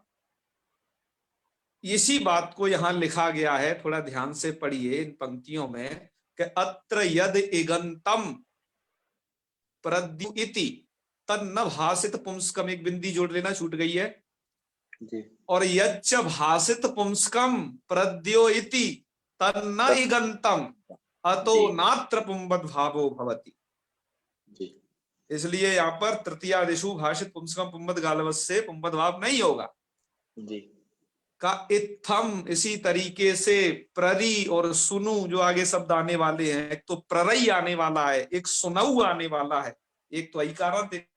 [SPEAKER 1] इसी बात को यहां लिखा गया है, थोड़ा ध्यान से पढ़िए इन पंक्तियों में कि अत्र यद एगंतम प्रद्यु इति तन्न भाषित पुंस्कम, एक बिंदी जोड़ लेना, छूट गई है।
[SPEAKER 3] जी।
[SPEAKER 1] और यच्च भाषित पुंस्कम प्रद्यो इति तन्न इगंतम अतो नात्र पुंबद भावो भवति।
[SPEAKER 3] जी
[SPEAKER 1] इसलिए यहाँ पर तृतीयादिशु भाषित पुंस्कम पुंबद गालवस्य से पुंबद भाव नहीं होगा।
[SPEAKER 3] जी
[SPEAKER 1] का इत्थम, इसी तरीके से प्ररी और सुनु जो आगे शब्द आने वाले हैं, एक तो प्ररई आने वाला है, एक सुनऊ आने वाला है, एक तो इकारांत एक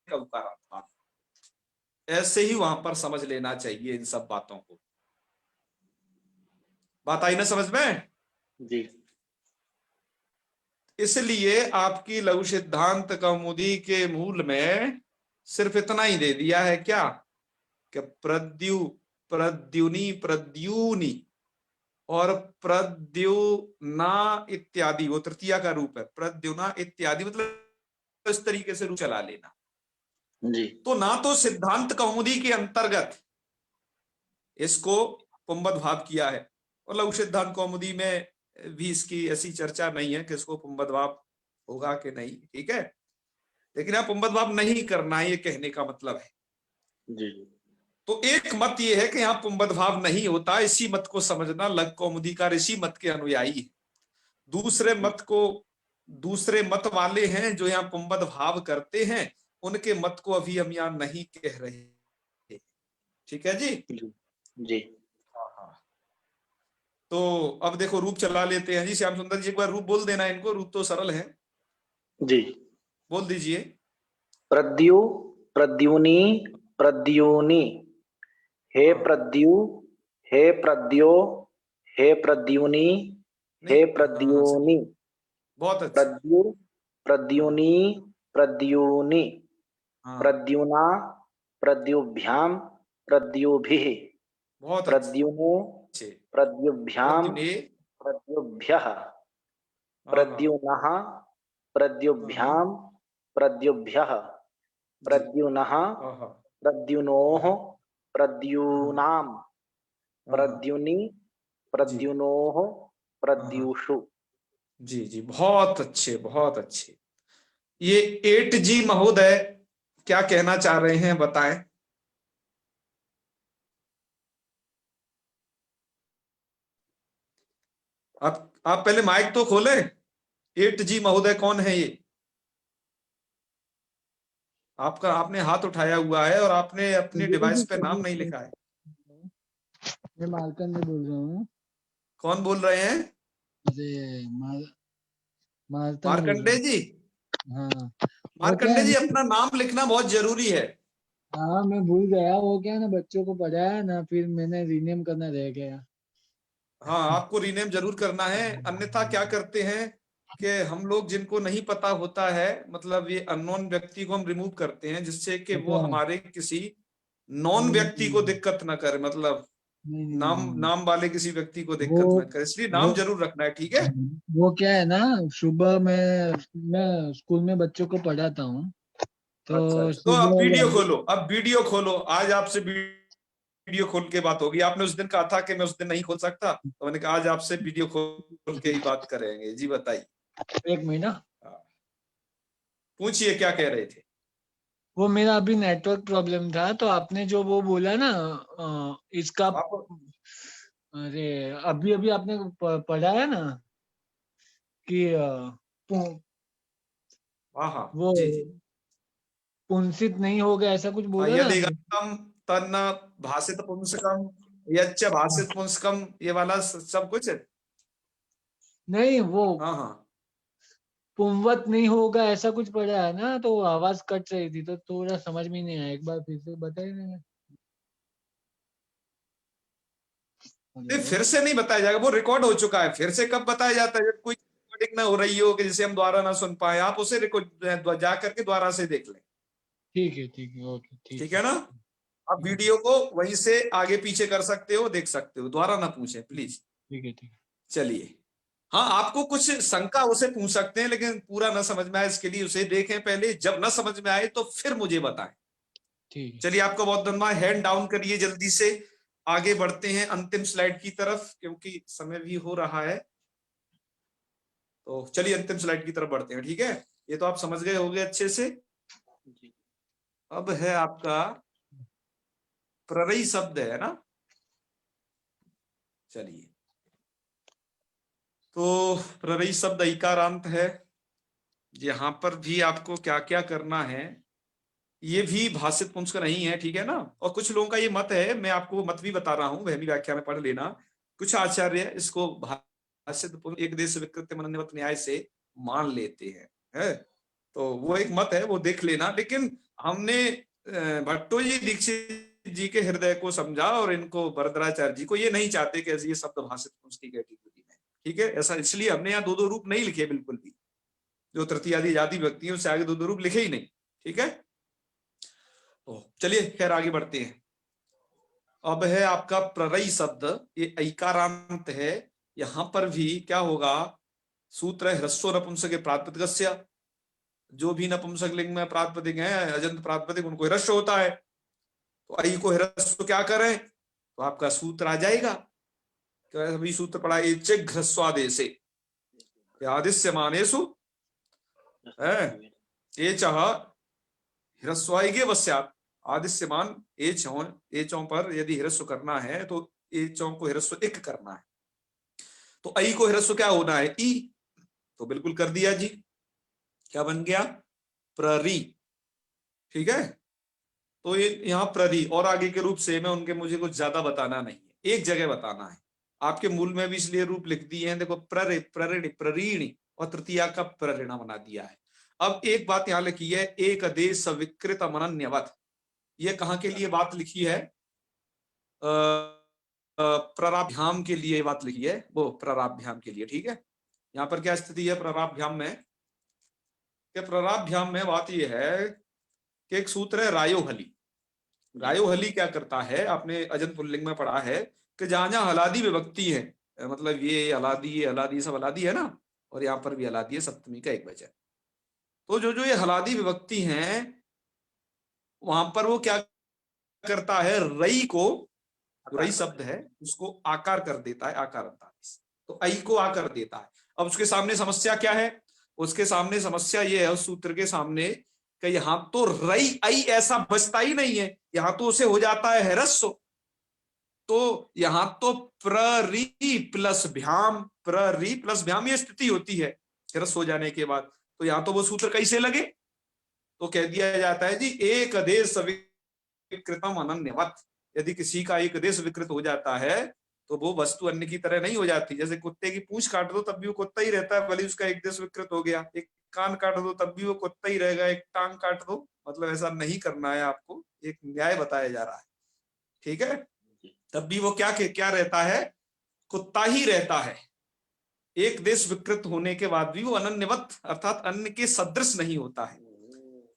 [SPEAKER 1] उकारांत। ऐसे ही वहां पर समझ लेना चाहिए इन सब बातों को। बात आई ना समझ में?
[SPEAKER 3] जी
[SPEAKER 1] इसलिए आपकी लघु सिद्धांत कौमुदी के मूल में सिर्फ इतना ही दे दिया है क्या, कि प्रद्यु प्रद्युनी, प्रद्यूनी और प्रद्युना इत्यादि, वो तृतीया का रूप है, प्रद्युना इत्यादि, मतलब इस तरीके से रूप चला लेना
[SPEAKER 3] जी।
[SPEAKER 1] तो ना तो सिद्धांत कौमुदी के अंतर्गत इसको पुंबद भाव किया है और लघु सिद्धांत कौमुदी में भी इसकी ऐसी चर्चा नहीं है कि इसको पुंबद भाव होगा कि नहीं, ठीक है। लेकिन आप पुंबद भाव नहीं करना है, ये कहने का मतलब है
[SPEAKER 3] जी।
[SPEAKER 1] तो एक मत ये है कि यहाँ पुंबद भाव नहीं होता, इसी मत को समझना। लघु कौमुदीकार इसी मत के अनुयायी है। दूसरे मत वाले हैं जो यहाँ पुंबद भाव करते हैं, उनके मत को अभी हम यहाँ नहीं कह रहे, ठीक है जी।
[SPEAKER 3] जी।
[SPEAKER 1] तो अब देखो रूप चला लेते हैं जी। श्याम सुंदर जी एक बार रूप बोल देना इनको, रूप तो सरल है,
[SPEAKER 3] जी।
[SPEAKER 1] बोल दीजिए।
[SPEAKER 3] प्रद्यु, प्रद्युनी, प्रद्युनी, हे प्रद्यु, हे प्रद्यो, हे प्रद्युनी, हे प्रद्युनी,
[SPEAKER 1] बहुत अच्छा।
[SPEAKER 3] प्रद्यु, प्रद्युनी, प्रद्युनी, प्रद्युना, प्रद्युभ्याम, प्रद्युभिः,
[SPEAKER 1] बहुत
[SPEAKER 3] प्रद्युनो, प्रद्युभ्याम, प्रद्युभ्यः, प्रद्युनः, प्रद्युभ्याम, प्रद्युभ्यः, प्रद्युनः, प्रद्युनोः, प्रद्यूनाम, प्रद्युनि, प्रद्युनोः, प्रद्युषु।
[SPEAKER 1] जी जी, बहुत अच्छे, बहुत अच्छे। ये 8G महोदय क्या कहना चाह रहे हैं बताएं। आप पहले माइक तो खोले। 8G महोदय कौन है ये? आपने हाथ उठाया हुआ है और आपने अपने डिवाइस पे नाम नहीं लिखा है।
[SPEAKER 5] मैं मार्कंडे बोल रहा हूँ।
[SPEAKER 1] कौन बोल रहे हैं?
[SPEAKER 5] अरे
[SPEAKER 1] मार्कंडे जी।
[SPEAKER 5] हाँ,
[SPEAKER 1] मार्कंडे जी, अपना नाम लिखना बहुत जरूरी है।
[SPEAKER 5] हाँ, मैं भूल गया। वो क्या ना, बच्चों को पढ़ाया ना, फिर मैंने रीनेम करना रह गया।
[SPEAKER 1] हाँ, आपको रीनेम जरूर करना है, अन्यथा क्या करते हैं कि हम लोग जिनको नहीं पता होता है, मतलब ये अननोन व्यक्ति को हम रिमूव करते हैं, जिससे कि वो हमारे किसी नॉन व्यक्ति को दिक्कत ना करे, मतलब नाम वाले किसी व्यक्ति को दिक्कत ना करे, इसलिए नाम जरूर रखना है, ठीक है।
[SPEAKER 5] वो क्या है ना, सुबह मैं स्कूल में बच्चों को पढ़ाता हूँ तो
[SPEAKER 1] अच्छा। तो अब वीडियो खोलो, अब वीडियो खोलो। आज आपसे वीडियो खोल के बात होगी। आपने उस दिन कहा था कि मैं उस दिन नहीं खोल सकता, तो मैंने कहा आज आपसे वीडियो खोल के ही बात करेंगे। जी बताइए।
[SPEAKER 5] एक मिनट,
[SPEAKER 1] पूछिए क्या कह रहे थे।
[SPEAKER 5] वो मेरा अभी नेटवर्क प्रॉब्लम था, तो आपने जो वो बोला ना इसका अरे अभी अभी आपने पढ़ा है ना कि वो
[SPEAKER 1] जी जी,
[SPEAKER 5] पुंसित नहीं होगा, ऐसा कुछ बोला ना।
[SPEAKER 1] यदिगम तन्न भासित पुंसकम यच्च भासित पुंसकम, ये वाला सब कुछ है।
[SPEAKER 5] नहीं, वो
[SPEAKER 1] हाँ,
[SPEAKER 5] पुंवत नहीं होगा ऐसा कुछ पढ़ा है ना, तो आवाज कट रही थी तो थोड़ा समझ में नहीं आया। एक बार फिर से बताइए।
[SPEAKER 1] फिर से नहीं बताया जाएगा, वो रिकॉर्ड हो चुका है। फिर से कब बताया जाता है? जब कोई रिकॉर्डिंग ना हो रही हो कि जिसे हम दोबारा ना सुन पाए, आप उसे रिकॉर्ड जा करके दोबारा से देख लें।
[SPEAKER 5] ठीक है, ओके,
[SPEAKER 1] ठीक है ना। आप वीडियो को वहीं से आगे पीछे कर सकते हो, देख सकते हो, दोबारा ना पूछे प्लीज।
[SPEAKER 5] ठीक है।
[SPEAKER 1] चलिए, हाँ, आपको कुछ शंका उसे पूछ सकते हैं, लेकिन पूरा ना समझ में आए इसके लिए उसे देखें पहले, जब ना समझ में आए तो फिर मुझे बताएं। चलिए, आपका बहुत धन्यवाद। हैंड डाउन करिए, जल्दी से आगे बढ़ते हैं अंतिम स्लाइड की तरफ, क्योंकि समय भी हो रहा है। तो चलिए अंतिम स्लाइड की तरफ बढ़ते हैं, ठीक है। ये तो आप समझ गए होंगे अच्छे से। अब है आपका प्ररयी शब्द, है ना। चलिए, तो प्ररयी शब्द इकारांत है। यहां पर भी आपको क्या क्या करना है, ये भी भाषित पुंस्क नहीं है, ठीक है ना। और कुछ लोगों का ये मत है, मैं आपको मत भी बता रहा हूं, वह भी व्याख्या में पढ़ लेना। कुछ आचार्य इसको भाषित एक देश विकृत मनन्यवत न्याय से मान लेते हैं, है? तो वो एक मत है, वो देख लेना। लेकिन हमने भट्टोजी दीक्षित जी के हृदय को समझा, और इनको वरदराचार्य जी को ये नहीं चाहते कि ये शब्द भाषित पुंस्क की कैटेगरी में, ठीक है। ऐसा इसलिए हमने यहाँ दो रूप नहीं लिखे, बिल्कुल भी। जो तृतीयादि जाति व्यक्ति है उससे आगे दो रूप लिखे ही नहीं, ठीक है। तो चलिए खैर आगे बढ़ते हैं। अब है आपका प्ररई शब्द, ये ऐकारांत है, यहां पर भी क्या होगा, सूत्र है ह्रस्व नपुंसक प्रातिपदिकस्य, जो भी नपुंसक लिंग में प्रातिपदिक है अजंत प्रातिपदिक उनको ह्रस्व होता है, तो ऐ को ह्रस्व क्या करें, तो आपका सूत्र आ जाएगा, तो अभी सूत्र पढ़ा एचेक ह्रस्वादेशे, आदिश्य मानेसु एचः ह्रस्वाइगे वस्यात्, आदिश्यमान एचों पर यदि ह्रस्व करना है तो एचों को ह्रस्व इक करना है, तो ऐ को ह्रस्व क्या होना है, ई, तो बिल्कुल कर दिया जी, क्या बन गया, प्ररी। ठीक है, तो ये यहाँ प्ररी, और आगे के रूप से में उनके मुझे कुछ ज्यादा बताना नहीं है, एक जगह बताना है, आपके मूल में भी इसलिए रूप लिख दिए हैं, देखो प्ररे प्ररिणी प्ररीणी और तृतीया का प्ररिणा बना दिया है। अब एक बात यहाँ लिखी है, एक देश विकृत मनन्यवत, ये कहाँ के लिए बात लिखी है, प्रराभ्याम के लिए बात लिखी है, वो प्रराभ्याम के लिए। ठीक है, यहाँ पर क्या स्थिति है प्रराभ्याम में, प्रराभ्याम में बात यह है कि एक सूत्र है रायोहली, रायोहली क्या करता है, आपने अजंत पुल्लिंग में पढ़ा है कि जहां जहां हलादी विभक्ति है, मतलब ये हलादी सब हलादी है ना, और यहाँ पर भी हलादी है, सप्तमी का एक वचन, तो जो ये हलादी विभक्ति हैं वहां पर वो क्या करता है, रई को, रई शब्द है उसको आकार कर देता है, आकार तो ऐ को आकर देता है। अब उसके सामने समस्या क्या है, उसके सामने समस्या ये है उस सूत्र के सामने कि यहां तो रई ऐ ऐसा बचता ही नहीं है, यहां तो उसे हो जाता है ह्रस्व, तो यहां तो प्ररी प्लस भ्याम ये स्थिति होती है ह्रस्व हो जाने के बाद, तो यहां तो वो सूत्र कैसे लगे, तो कह दिया जाता है जी एक देश विकृतम अनन्यवत, यदि किसी का एक देश विकृत हो जाता है तो वो वस्तु अन्य की तरह नहीं हो जाती, जैसे कुत्ते की पूंछ काट दो तब भी वो कुत्ता ही रहता है, भले उसका एक देश विकृत हो गया, एक कान काट दो तब भी वो कुत्ता ही रहेगा, एक टांग काट दो, मतलब ऐसा नहीं करना है आपको, एक न्याय बताया जा रहा है। ठीक है, तब भी वो क्या रहता है, कुत्ता ही रहता है, एक देश विकृत होने के बाद भी वो अनन्यवत अर्थात अन्य के सदृश नहीं होता है।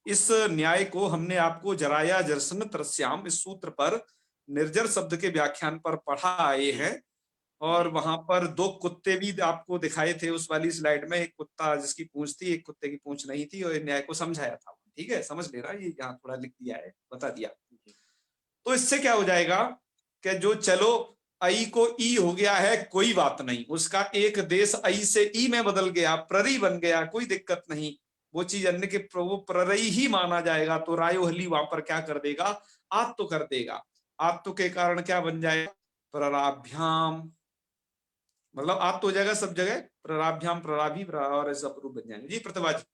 [SPEAKER 1] इस न्याय को हमने आपको जराया जरसन तरस्याम इस सूत्र पर निर्जर शब्द के व्याख्यान पर पढ़ा आए हैं, और वहां पर दो कुत्ते भी आपको दिखाए थे उस वाली स्लाइड में, एक कुत्ता जिसकी पूंछ थी, एक कुत्ते की पूंछ नहीं थी, और न्याय को समझाया था। ठीक है, समझ लेना, ये यहाँ थोड़ा लिख दिया है, बता दिया। तो इससे क्या हो जाएगा कि जो चलो आई को ई हो गया है, कोई बात नहीं, उसका एक देश आई से ई में बदल गया, प्ररी बन गया, कोई दिक्कत नहीं, वो चीज अन्य के वो प्ररई ही माना जाएगा, तो रायोहली वहां पर क्या कर देगा, आत्तो कर देगा, आत्तो के कारण क्या बन जाएगा, प्रराभ्याम, मतलब आत्तो हो जाएगा सब जगह, प्रराभ्याम प्रराभी और सब रूप बन जाएंगे। जी प्रतिभा जी।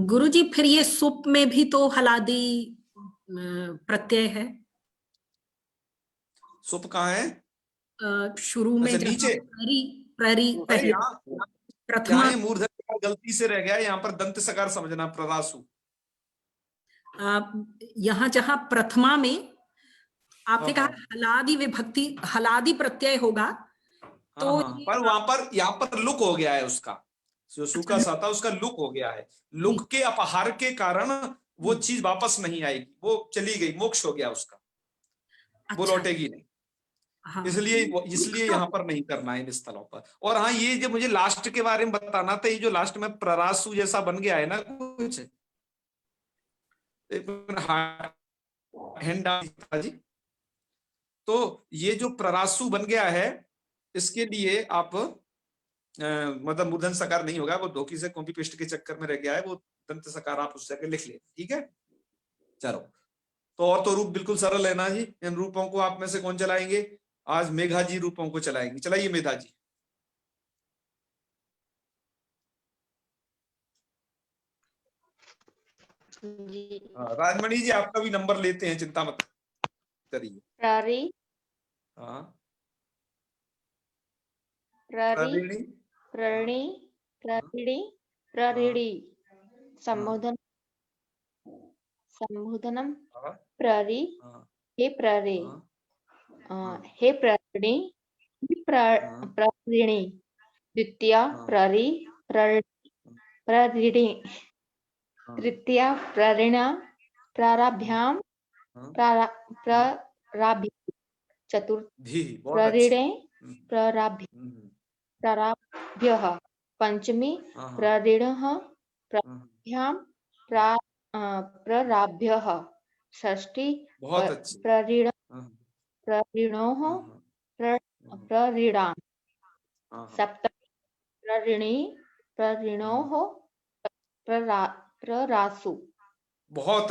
[SPEAKER 4] गुरुजी फिर ये सुप में भी तो हलादी प्रत्यय है,
[SPEAKER 1] सुप कहाँ है,
[SPEAKER 4] शुरू में
[SPEAKER 1] अच्छा, नीचे
[SPEAKER 4] प्ररी पहले प्रथमा,
[SPEAKER 1] यहाँ मूर्धन्य गलती से रह गया, यहाँ पर दंत सकार समझना, प्ररासु,
[SPEAKER 4] यहाँ जहां प्रथमा में आपने कहा हलादी विभक्ति, हलादी प्रत्यय होगा, तो
[SPEAKER 1] पर वहां पर यहाँ पर लुक हो गया है उसका, जो सूखा सा था उसका लुक हो गया है, लुक के अपहार के कारण वो चीज वापस नहीं आएगी, वो चली गई, मोक्ष हो गया उसका, वो लौटेगी नहीं। हाँ, इसलिए यहाँ पर नहीं करना है इन स्थलों पर। और हाँ, ये जो मुझे लास्ट के बारे में बताना था, ये जो लास्ट में प्ररासु जैसा बन गया है ना कुछ, जी, तो ये जो प्ररासु बन गया है, इसके लिए आप मतलब मूर्धन सकार नहीं होगा, वो धोखी से कॉपी पेस्ट के चक्कर में रह गया है, वो दंत सकार आप उस जगह लिख ले। ठीक है, चलो, तो और तो रूप बिल्कुल सरल है ना जी। इन रूपों को आप में से कौन चलाएंगे, आज मेघा जी रूपों को चलाएंगे, चलाइए मेधा जी। राजमणि जी आपका भी नंबर लेते हैं, चिंता मत करिए।
[SPEAKER 6] प्ररी,
[SPEAKER 1] हाँ,
[SPEAKER 6] प्ररी, प्रणी, प्ररिणी, प्ररिणी, संबोधन, संबोधनम, प्ररी, हे प्ररे, हे प्ररिणी, प्ररिणी, द्वितीया प्ररी, प्ररिणी, तृतीया प्ररिणा, प्राराभ्याम, राभ्य चतुर्थ
[SPEAKER 1] धी, बहुत अच्छे।
[SPEAKER 6] प्रऋणे प्रराभ्यः पंचमी प्रऋणः प्रभ्यां प्रराभ्यः षष्ठी
[SPEAKER 1] बहुत अच्छे।
[SPEAKER 6] प्रऋणोः प्रऋणां सप्तमी प्रऋणी प्रऋणोः प्ररासु।
[SPEAKER 1] बहुत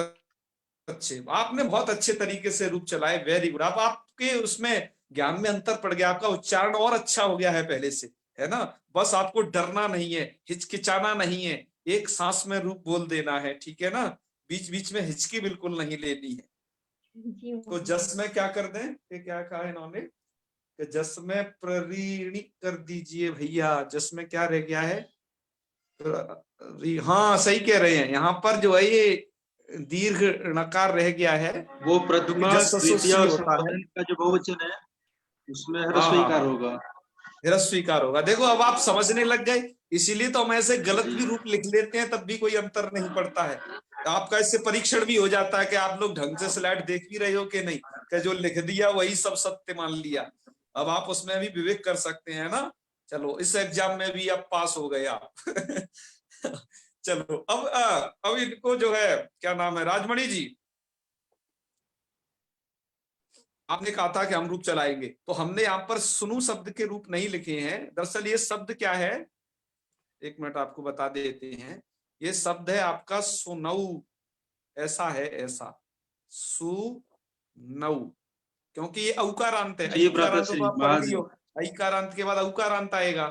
[SPEAKER 1] अच्छे, आपने बहुत अच्छे तरीके से रूप चलाए, वेरी गुड। अब आपके उसमें ज्ञान में अंतर पड़ गया, आपका उच्चारण और अच्छा हो गया है पहले से, है ना। बस आपको डरना नहीं है, हिचकिचाना नहीं है, एक सांस में रूप बोल देना है, ठीक है ना। बीच बीच में हिचकी बिल्कुल नहीं लेनी है। तो जस में क्या कर दें, क्या कहा इन्होंने कि जस में प्ररीणी कर दीजिए भैया। जस में क्या रह गया है, हाँ सही कह रहे हैं, यहाँ पर जो है ये दीर्घ नकार रह गया है,
[SPEAKER 7] वो प्रथमा द्वितीय और संबोधन का जो बहुवचन है उसमें ह्रस्वीकार होगा,
[SPEAKER 1] ह्रस्वीकार होगा। देखो अब आप समझने लग गए, इसीलिए तो हम ऐसे गलत भी रूप लिख लेते हैं तब भी कोई अंतर नहीं पड़ता है। आपका इससे परीक्षण भी हो जाता है कि आप लोग ढंग से स्लाइड देख भी रहे हो कि नहीं, कि जो लिख दिया वही सब सत्य मान लिया। अब आप उसमें भी विवेक कर सकते हैं ना। चलो इस एग्जाम में भी आप पास हो गए आप। चलो अब इनको जो है क्या नाम है, राजमणि जी, आपने कहा था कि हम रूप चलाएंगे, तो हमने यहाँ पर सुनु शब्द के रूप नहीं लिखे हैं। दरअसल ये शब्द क्या है, एक मिनट आपको बता देते हैं। ये शब्द है आपका सुनऊ, ऐसा है, ऐसा सुनऊ, क्योंकि ये औकारांत है। औकारांत तो आप पढ़ ली हो, ऐकारांत के बाद औकारांत आएगा,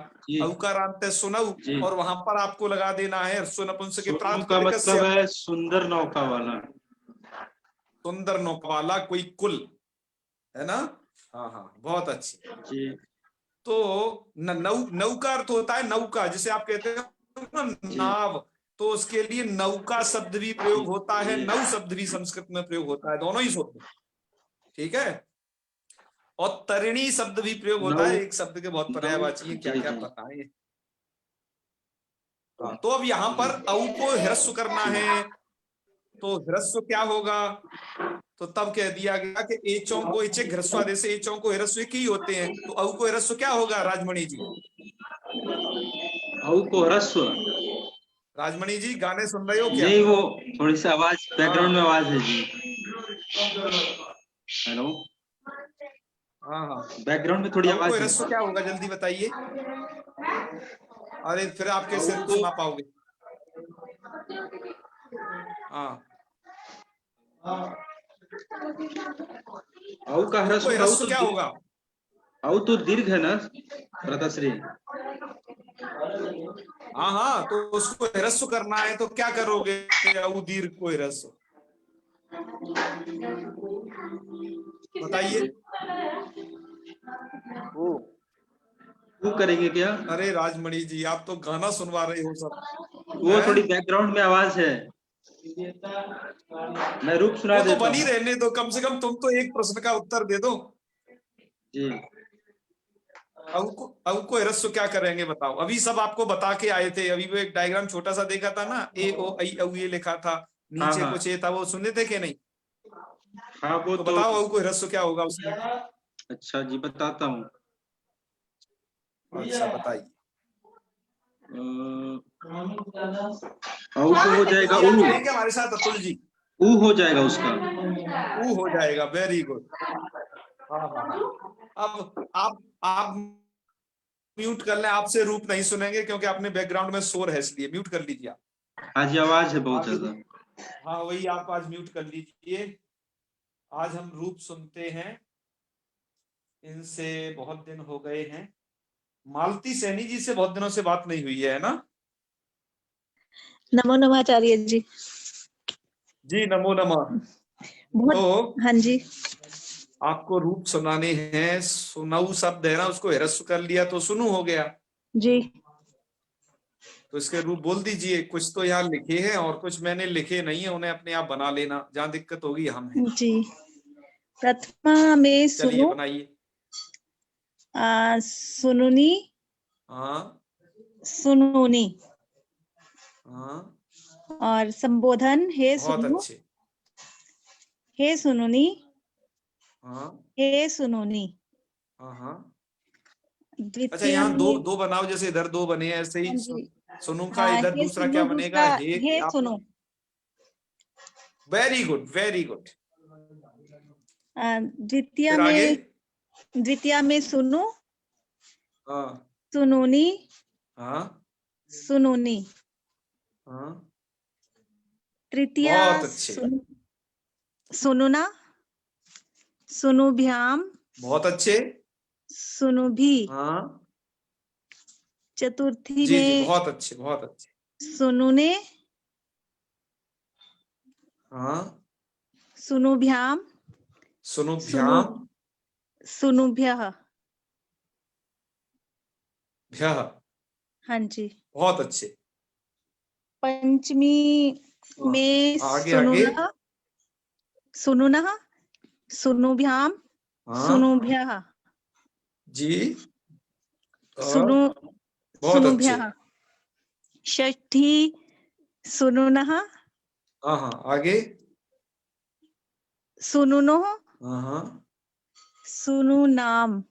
[SPEAKER 1] औकारांत है सुनऊ, और वहां पर आपको लगा देना है सुनपुंसक के
[SPEAKER 7] का मतलब है सुंदर नौका वाला,
[SPEAKER 1] सुंदर नौका वाला, कोई कुल, है ना। हाँ हाँ बहुत अच्छी। तो नौका अर्थ होता है नौका, जिसे आप कहते हैं ना नाव, तो उसके लिए नौका शब्द भी प्रयोग होता है, नौ शब्द भी संस्कृत में प्रयोग होता है, दोनों ही शब्द, ठीक है। और तरिणी शब्द भी प्रयोग होता है, एक शब्द के बहुत पर्यायवाची है, क्या क्या पता है। तो अब यहाँ पर औ को ह्रस्व करना है, तो ह्रस्व क्या होगा, तो तब कह दिया गया कि एचों को इचे ह्रस्वादेश से एचों को ह्रस्व ही होते हैं, तो औ को ह्रस्व क्या होगा राजमणि जी।
[SPEAKER 7] औ को ह्रस्व,
[SPEAKER 1] राजमणि जी गाने सुन रहे हो क्या?
[SPEAKER 7] नहीं, वो थोड़ी सी आवाज बैकग्राउंड में आवाज है जी। हेलो,
[SPEAKER 1] हाँ हाँ
[SPEAKER 7] बैकग्राउंड में थोड़ी आवाज है।
[SPEAKER 1] ह्रस्व क्या होगा जल्दी बताइए, अरे फिर आप कैसे सुना पाओगे। हाँ
[SPEAKER 7] औ का ह्रस्व
[SPEAKER 1] क्या होगा,
[SPEAKER 7] औ तो दीर्घ है ना प्रताश्री।
[SPEAKER 1] हाँ हाँ, तो उसको ह्रस्व करना है तो क्या करोगे, औ दीर्घ को ह्रस्व बताइए।
[SPEAKER 7] वो करेंगे क्या?
[SPEAKER 1] अरे राजमणि जी आप तो गाना सुनवा रहे हो सब,
[SPEAKER 7] वो थोड़ी बैकग्राउंड में आवाज है, मैं रूप सुना देता हूँ।
[SPEAKER 1] तो बनी रहने दो, कम से कम तुम तो एक प्रश्न का उत्तर दे दो
[SPEAKER 7] जी।
[SPEAKER 1] औ को ह्रस्व क्या करेंगे बताओ। अभी सब आपको बता के आए थे, अभी वो एक डायग्राम छोटा सा देखा था ना, ए ओ ऐ औ ये लिखा था, नीचे कुछ ये था, वो सुने थे कि नहीं?
[SPEAKER 7] हाँ वो
[SPEAKER 1] तो बताओ औ को ह्रस्व क्या होगा उसमें।
[SPEAKER 7] अच्छा जी बताता हूँ।
[SPEAKER 1] अच्छा बताइए।
[SPEAKER 7] औ को हो जाएगा ऊ,
[SPEAKER 1] हमारे साथ अतुल जी,
[SPEAKER 7] ऊ हो जाएगा उसका,
[SPEAKER 1] ऊ हो जाएगा, वेरी गुड। हाँ हाँ, अब आप म्यूट कर लें, आपसे रूप नहीं सुनेंगे क्योंकि आपने बैकग्राउंड में शोर है, इसलिए म्यूट कर लीजिए।
[SPEAKER 7] आज आवाज है बहुत ज्यादा।
[SPEAKER 1] हाँ वही, आप आज म्यूट कर लीजिए। आज हम रूप सुनते हैं, इनसे बहुत दिन हो गए हैं। मालती सैनी जी से बहुत दिनों से बात नहीं हुई है ना।
[SPEAKER 8] नमो नमः आचार्य जी।
[SPEAKER 1] जी नमो नमः। तो
[SPEAKER 8] हाँ जी,
[SPEAKER 1] आपको रूप सुनाने हैं, सुनाऊ शब्द है ना, उसको ह्रस्व कर लिया तो सुनु हो गया
[SPEAKER 8] जी।
[SPEAKER 1] तो इसके रूप बोल दीजिए। कुछ तो यहाँ लिखे हैं और कुछ मैंने लिखे नहीं है, उन्हें अपने आप बना लेना, जहाँ दिक्कत होगी हम हैं।
[SPEAKER 8] जी। प्रथमा में
[SPEAKER 1] चलिए बनाइए।
[SPEAKER 8] सुनुनी,
[SPEAKER 1] हाँ
[SPEAKER 8] सुनुनी,
[SPEAKER 1] हाँ
[SPEAKER 8] और संबोधन हे
[SPEAKER 1] बहुत
[SPEAKER 8] सुनु,
[SPEAKER 1] अच्छे।
[SPEAKER 8] हे सुनुनी, हे सुनोनी।
[SPEAKER 1] अच्छा, यहाँ दो बनाओ, जैसे इधर दो बने ऐसे ही सुनु का इधर दूसरा क्या बनेगा?
[SPEAKER 8] हे सुनो।
[SPEAKER 1] Very good, very good.
[SPEAKER 8] द्वितीय में सुनो, सुनोनी, सुनोनी। तृतीय सुनुना, सुनुभ्याम।
[SPEAKER 1] बहुत अच्छे।
[SPEAKER 8] सुनुभि। चतुर्थी में
[SPEAKER 1] बहुत अच्छे, बहुत अच्छे।
[SPEAKER 8] सुनुने, सुनुभ्याम,
[SPEAKER 1] सुनुभ्याम,
[SPEAKER 8] सुनुभ्यः।
[SPEAKER 1] भ्यः।
[SPEAKER 8] हाँ जी,
[SPEAKER 1] बहुत अच्छे।
[SPEAKER 8] पंचमी में सुनुना, सुनुनः, सुनुभ्याम, सुनुभ्यः।
[SPEAKER 1] जी,
[SPEAKER 8] सुनुभ्यः। षष्ठी सुनुनः,
[SPEAKER 1] आगे
[SPEAKER 8] सुनुनोः, सुनुनाम।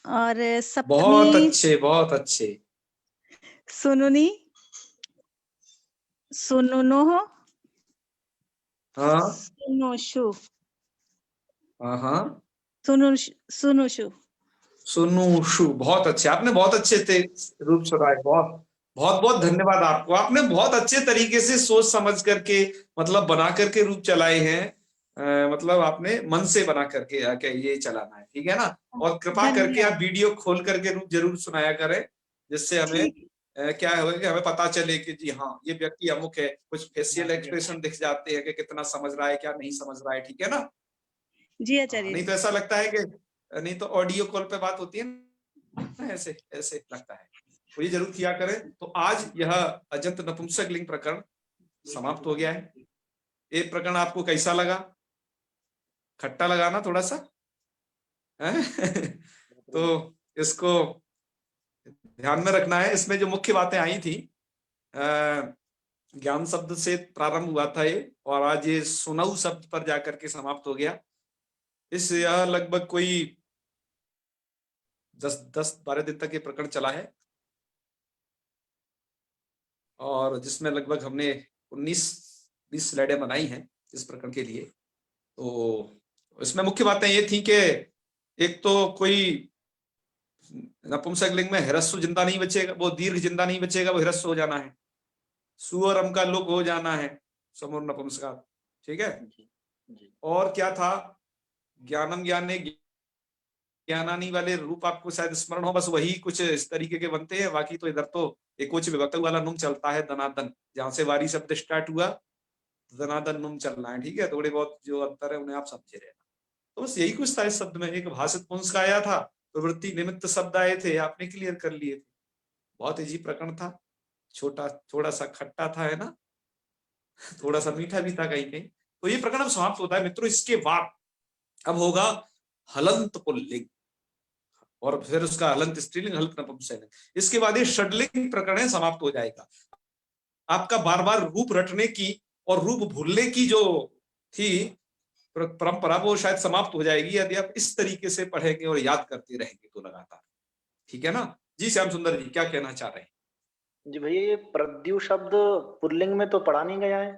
[SPEAKER 8] और सप्तमी
[SPEAKER 1] बहुत अच्छे, बहुत अच्छे।
[SPEAKER 8] सुनुनी, सुनुनोः, सुनोषु, सुनुषु।
[SPEAKER 1] सुनुषु। बहुत अच्छे, आपने बहुत अच्छे थे रूप सुनाए। बहुत बहुत बहुत धन्यवाद आपको। आपने बहुत अच्छे तरीके से सोच समझ करके मतलब बना करके रूप चलाए हैं। मतलब आपने मन से बना करके क्या ये चलाना है, ठीक है ना। और कृपा करके आप वीडियो खोल करके रूप जरूर सुनाया करें, जिससे हमें क्या होगा कि हमें पता चले कि जी हाँ ये व्यक्ति अमुक है। कुछ फेशियल एक्सप्रेशन दिख जाते हैं कि कितना समझ रहा है, क्या नहीं समझ रहा है, ठीक है ना
[SPEAKER 8] जी आचार्य।
[SPEAKER 1] नहीं तो ऐसा लगता है कि नहीं तो ऑडियो कॉल पे बात होती है ना, ऐसे ऐसे लगता है। तो ये जरूर किया करें। तो आज यह अजंत नपुंसक लिंग प्रकरण समाप्त हो गया है। ये प्रकरण आपको कैसा लगा? खट्टा लगा ना थोड़ा सा तो इसको ध्यान में रखना है। इसमें जो मुख्य बातें आई थी, ज्ञान शब्द से प्रारंभ हुआ था ये, और आज ये सुनऊ शब्द पर जाकर के समाप्त हो गया। इस यह लगभग कोई 10-12 दिन तक ये प्रकरण चला है, और जिसमें लगभग हमने 19-20 स्लाइडें बनाई हैं इस प्रकरण के लिए। तो इसमें मुख्य बातें ये थी कि एक तो कोई नपुंसक लिंग में ह्रस्व जिंदा नहीं बचेगा, वो दीर्घ जिंदा नहीं बचेगा, वो ह्रस्व हो जाना है। सु और अम का लुक हो जाना है, समूह नपुंसका, ठीक है। और क्या था? ज्ञानम ज्ञाने ज्ञानानी वाले रूप आपको शायद स्मरण हो, बस वही कुछ इस तरीके के बनते हैं। बाकी तो इधर तो एक उच्च विभक्त वाला नुम चलता है, दनादन, जहां से वारी शब्द स्टार्ट हुआ दनादन नुम चलना है, ठीक है। थोड़े बहुत जो अंतर है उन्हें आप समझे रहना। तो बस यही कुछ था इस शब्द में। एक भाषित पुंस का आया था, प्रवृत्ति निमित्त शब्द आए थे, आपने क्लियर कर लिए थे। बहुत इजी प्रकरण था, छोटा, थोड़ा सा खट्टा था, है ना, थोड़ा सा मीठा भी था कहीं कहीं। तो ये प्रकरण अब समाप्त होता है मित्रों। इसके बाद अब होगा हलंत पुल्लिंग, और फिर उसका हलंत स्त्रीलिंग, हलंत नपुंसकलिंग। इसके बाद ये षड्लिंग प्रकरण समाप्त हो जाएगा। आपका बार बार रूप रटने की और रूप भूलने की जो थी परंपरा, वो शायद समाप्त हो जाएगी यदि आप इस तरीके से पढ़ेंगे और याद करते रहेंगे तो लगातार, ठीक है ना। जी श्याम सुंदर जी, क्या कहना चाह रहे हैं?
[SPEAKER 3] जी भैया, ये प्रद्यु शब्द पुल्लिंग में तो पढ़ा नहीं गया है।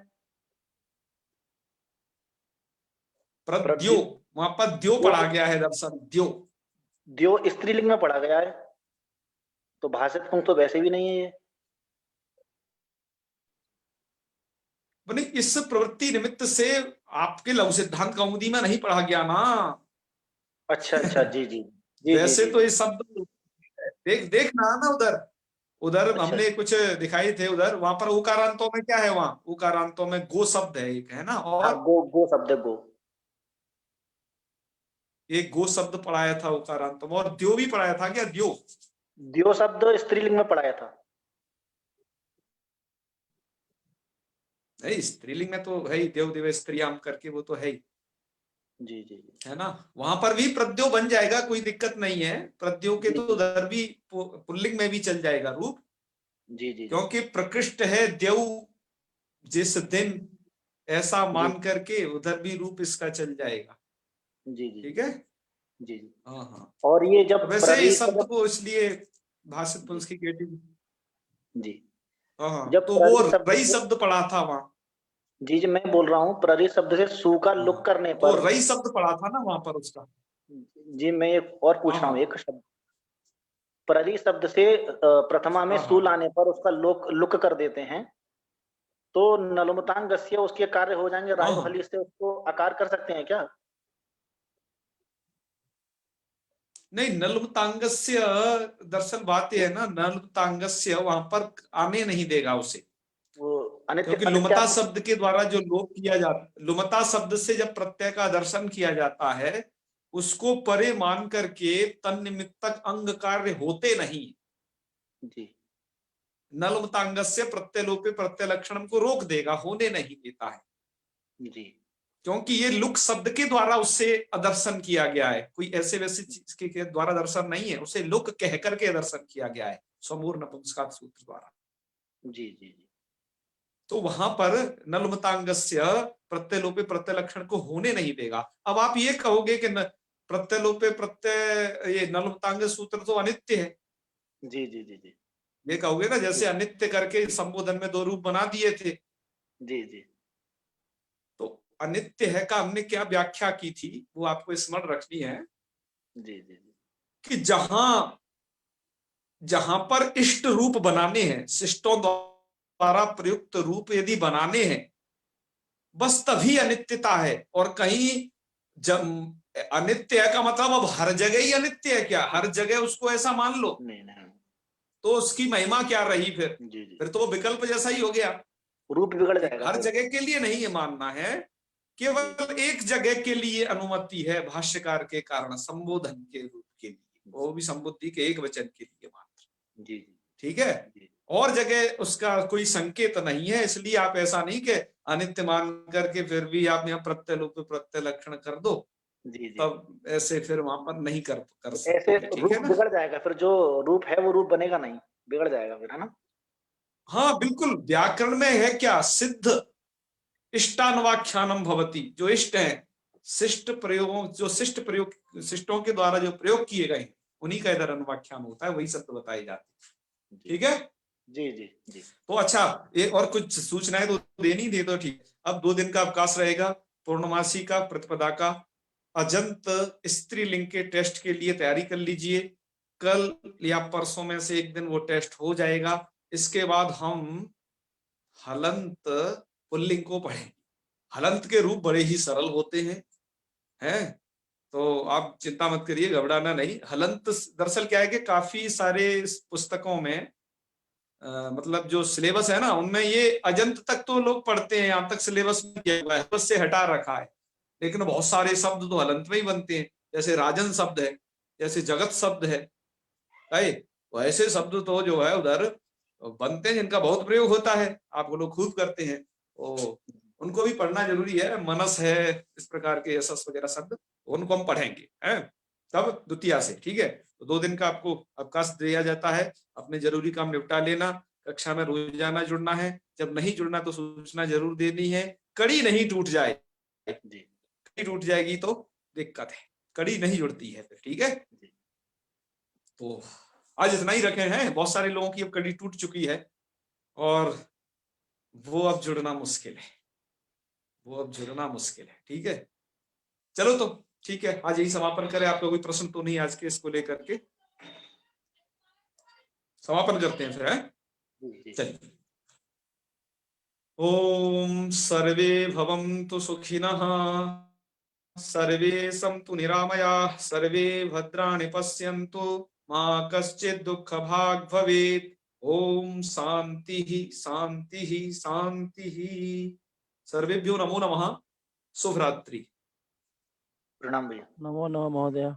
[SPEAKER 1] प्रद्यो, वहां पर द्यो पढ़ा गया है दर्शन, द्यो।
[SPEAKER 3] द्यो स्त्रीलिंग में पढ़ा गया है, तो भाषित पुंस तो वैसे भी नहीं है ये।
[SPEAKER 1] इस प्रवृत्ति निमित्त से आपके लघु सिद्धांत कौमुदी में नहीं पढ़ा गया ना।
[SPEAKER 3] अच्छा अच्छा, जी जी जी।
[SPEAKER 1] वैसे
[SPEAKER 3] जी,
[SPEAKER 1] तो ये शब्द देखना ना उधर
[SPEAKER 3] अच्छा,
[SPEAKER 1] हमने कुछ दिखाई थे उधर। वहां पर उकारांतों में क्या है? वहां उकारांतों में गो शब्द है एक, है ना। और
[SPEAKER 3] गो शब्द, गो,
[SPEAKER 1] एक गो शब्द पढ़ाया था उकारांतों में, और द्यो भी पढ़ाया था क्या?
[SPEAKER 3] द्यो शब्द स्त्रीलिंग में पढ़ाया था।
[SPEAKER 1] नहीं, स्त्रीलिंग में तो है ही, देव देव स्त्रियाम करके, वो तो है ही।
[SPEAKER 3] जी जी,
[SPEAKER 1] है ना। वहां पर भी प्रद्यो बन जाएगा, कोई दिक्कत नहीं है। प्रद्यो के तो उधर भी पुल्लिंग में भी चल जाएगा रूप।
[SPEAKER 3] जी जी,
[SPEAKER 1] क्योंकि प्रकृष्ट है देव जिस दिन, ऐसा मान करके उधर भी रूप इसका चल जाएगा।
[SPEAKER 3] जी जी
[SPEAKER 1] ठीक है
[SPEAKER 3] जी जी।
[SPEAKER 1] हाँ हाँ।
[SPEAKER 3] और ये जब
[SPEAKER 1] वैसे इस शब्द को इसलिए भाषित पुंस की
[SPEAKER 3] जी
[SPEAKER 1] हाँ,
[SPEAKER 3] जब
[SPEAKER 1] तो वो
[SPEAKER 3] शब्द
[SPEAKER 1] रई शब्द पढ़ा था वहां।
[SPEAKER 3] जी जी मैं बोल रहा हूँ प्ररी शब्द से सु का लुक करने
[SPEAKER 1] तो
[SPEAKER 3] पर।
[SPEAKER 1] रई शब्द पढ़ा था ना वहां पर उसका।
[SPEAKER 3] जी मैं एक और पूछ रहा हूँ, एक शब्द प्ररी शब्द से प्रथमा में सु लाने पर उसका लुक कर देते हैं, तो नलुमतांगस्य उसके कार्य हो जाएंगे, राय हली से उसको आकार कर सकते हैं क्या?
[SPEAKER 1] नहीं, नलुमतांगस्य दरअसल बात यह है ना, नलुमतांगस्य वहां पर आने नहीं देगा उसे, क्योंकि लुमता शब्द के द्वारा जो लोप किया जाता, लुमता शब्द से जब प्रत्यय का दर्शन किया जाता है उसको परे मान करके तन्निमित्तक अंग कार्य होते नहीं
[SPEAKER 3] जी।
[SPEAKER 1] नलुमतांगस्य प्रत्यय लोपे प्रत्यय लक्षणम को रोक देगा, होने नहीं देता है
[SPEAKER 3] जी।
[SPEAKER 1] क्योंकि ये लुक शब्द के द्वारा उससे दर्शन किया गया है, कोई ऐसे वैसे चीज के द्वारा दर्शन नहीं है, उसे लुक कह करके दर्शन किया गया है समूर नपुंसकात् सूत्र द्वारा।
[SPEAKER 3] जी जी जी।
[SPEAKER 1] तो वहां पर नलुमतांगस्य प्रत्यय लोपे प्रत्यय लक्षण को होने नहीं देगा। अब आप ये कहोगे कि प्रत्यय लोपे प्रत्यय, ये नलुमतांग सूत्र तो अनित्य है।
[SPEAKER 3] जी जी जी जी।
[SPEAKER 1] ये कहोगे ना, जैसे अनित्य करके संबोधन में दो रूप बना दिए थे।
[SPEAKER 3] जी जी।
[SPEAKER 1] तो अनित्य है का हमने क्या व्याख्या की थी वो आपको स्मरण रखनी है।
[SPEAKER 3] जी जी जी।
[SPEAKER 1] कि जहां पर इष्ट रूप बनाने हैं, शिष्टों द्वारा प्रयुक्त रूप यदि बनाने हैं, बस तभी अनित्यता है। और कहीं जब अनित्य है का मतलब अब हर जगह ही अनित्य है क्या? हर जगह उसको ऐसा मान लो
[SPEAKER 3] नहीं नहीं।
[SPEAKER 1] तो उसकी महिमा क्या रही फिर?
[SPEAKER 3] जी जी।
[SPEAKER 1] फिर तो वो विकल्प जैसा ही हो गया,
[SPEAKER 3] रूप बिगड़ जाएगा।
[SPEAKER 1] हर जगह के लिए नहीं है मानना है, केवल एक जगह के लिए अनुमति है भाष्यकार के कारण, संबोधन के रूप के लिए, वो भी संबुद्धि के एक वचन के लिए मात्र।
[SPEAKER 3] जी
[SPEAKER 1] ठीक है, और जगह उसका कोई संकेत नहीं है, इसलिए आप ऐसा नहीं कि अनित्य मान करके फिर भी आप यहाँ प्रत्यय लोप प्रत्यय लक्षण कर दो।
[SPEAKER 3] जी जी।
[SPEAKER 1] तब ऐसे फिर वहां पर नहीं कर सकते।
[SPEAKER 3] ऐसे
[SPEAKER 1] ठीक
[SPEAKER 3] रूप
[SPEAKER 1] है ना?
[SPEAKER 3] बिगड़ जाएगा, फिर जो रूप है वो रूप बनेगा नहीं, बिगड़ जाएगा फिर, है ना?
[SPEAKER 1] हाँ बिल्कुल, व्याकरण में है क्या, सिद्ध इष्टान्वाख्यानम भवति, जो इष्ट है, शिष्ट प्रयोगों, जो शिष्ट प्रयोग, शिष्टों के द्वारा जो प्रयोग किए गए उन्हीं का इधर अनुवाख्यान होता है, वही शब्द बताए जाते हैं। ठीक है
[SPEAKER 3] जी जी जी।
[SPEAKER 1] तो अच्छा, ये और कुछ सूचनाएं तो देनी दे दो। ठीक, अब 2 दिन का अवकाश रहेगा, पूर्णमासी का, प्रतिपदा का। अजंत स्त्रीलिंग के टेस्ट के लिए तैयारी कर लीजिए, कल या परसों में से एक दिन वो टेस्ट हो जाएगा। इसके बाद हम हलंत पुल्लिंग को पढ़ेंगे। हलंत के रूप बड़े ही सरल होते हैं तो आप चिंता मत करिए, घबराना नहीं। हलंत दरअसल क्या है कि काफी सारे पुस्तकों में मतलब जो सिलेबस है ना उनमें ये अजंत तक तो लोग पढ़ते हैं, यहाँ तक सिलेबस में किया हुआ है, सिलेबस से हटा रखा है, लेकिन बहुत सारे शब्द तो हलंत में ही बनते हैं। जैसे राजन शब्द है, जैसे जगत शब्द है, वैसे शब्द तो जो है उधर बनते हैं जिनका बहुत प्रयोग होता है, आप लोग खूब करते हैं, तो उनको भी पढ़ना जरूरी है। मनस है, इस प्रकार के यशस वगैरह शब्द, उनको हम पढ़ेंगे हैं तब द्वितीया से। ठीक है, तो 2 दिन का आपको अवकाश दिया जाता है, अपने जरूरी काम निपटा लेना। कक्षा में रोजाना जुड़ना है, जब नहीं जुड़ना तो सूचना जरूर देनी है। कड़ी नहीं टूट जाए, कड़ी टूट जाएगी तो दिक्कत है, कड़ी नहीं जुड़ती है फिर। ठीक है, तो आज इतना ही रखे हैं। बहुत सारे लोगों की अब कड़ी टूट चुकी है और वो अब जुड़ना मुश्किल है, वो अब जुड़ना मुश्किल है। ठीक है, चलो तो ठीक है, आज यही समापन करें। आपका कोई प्रश्न तो नहीं आज के इसको लेकर के? समापन करते हैं फिर, है? चलिए, ओम सर्वे भवन्तु सुखिनः, सर्वे सन्तु निरामयाः, सर्वे भद्राणि पश्यन्तु, मा कश्चित् दुःखभाग् भवेत्। ओम शांति शांति शांति। सर्वेभ्यो नमो नमः। शुभ रात्रि।
[SPEAKER 3] प्रणाम भैया।
[SPEAKER 9] नमो नमः महोदय।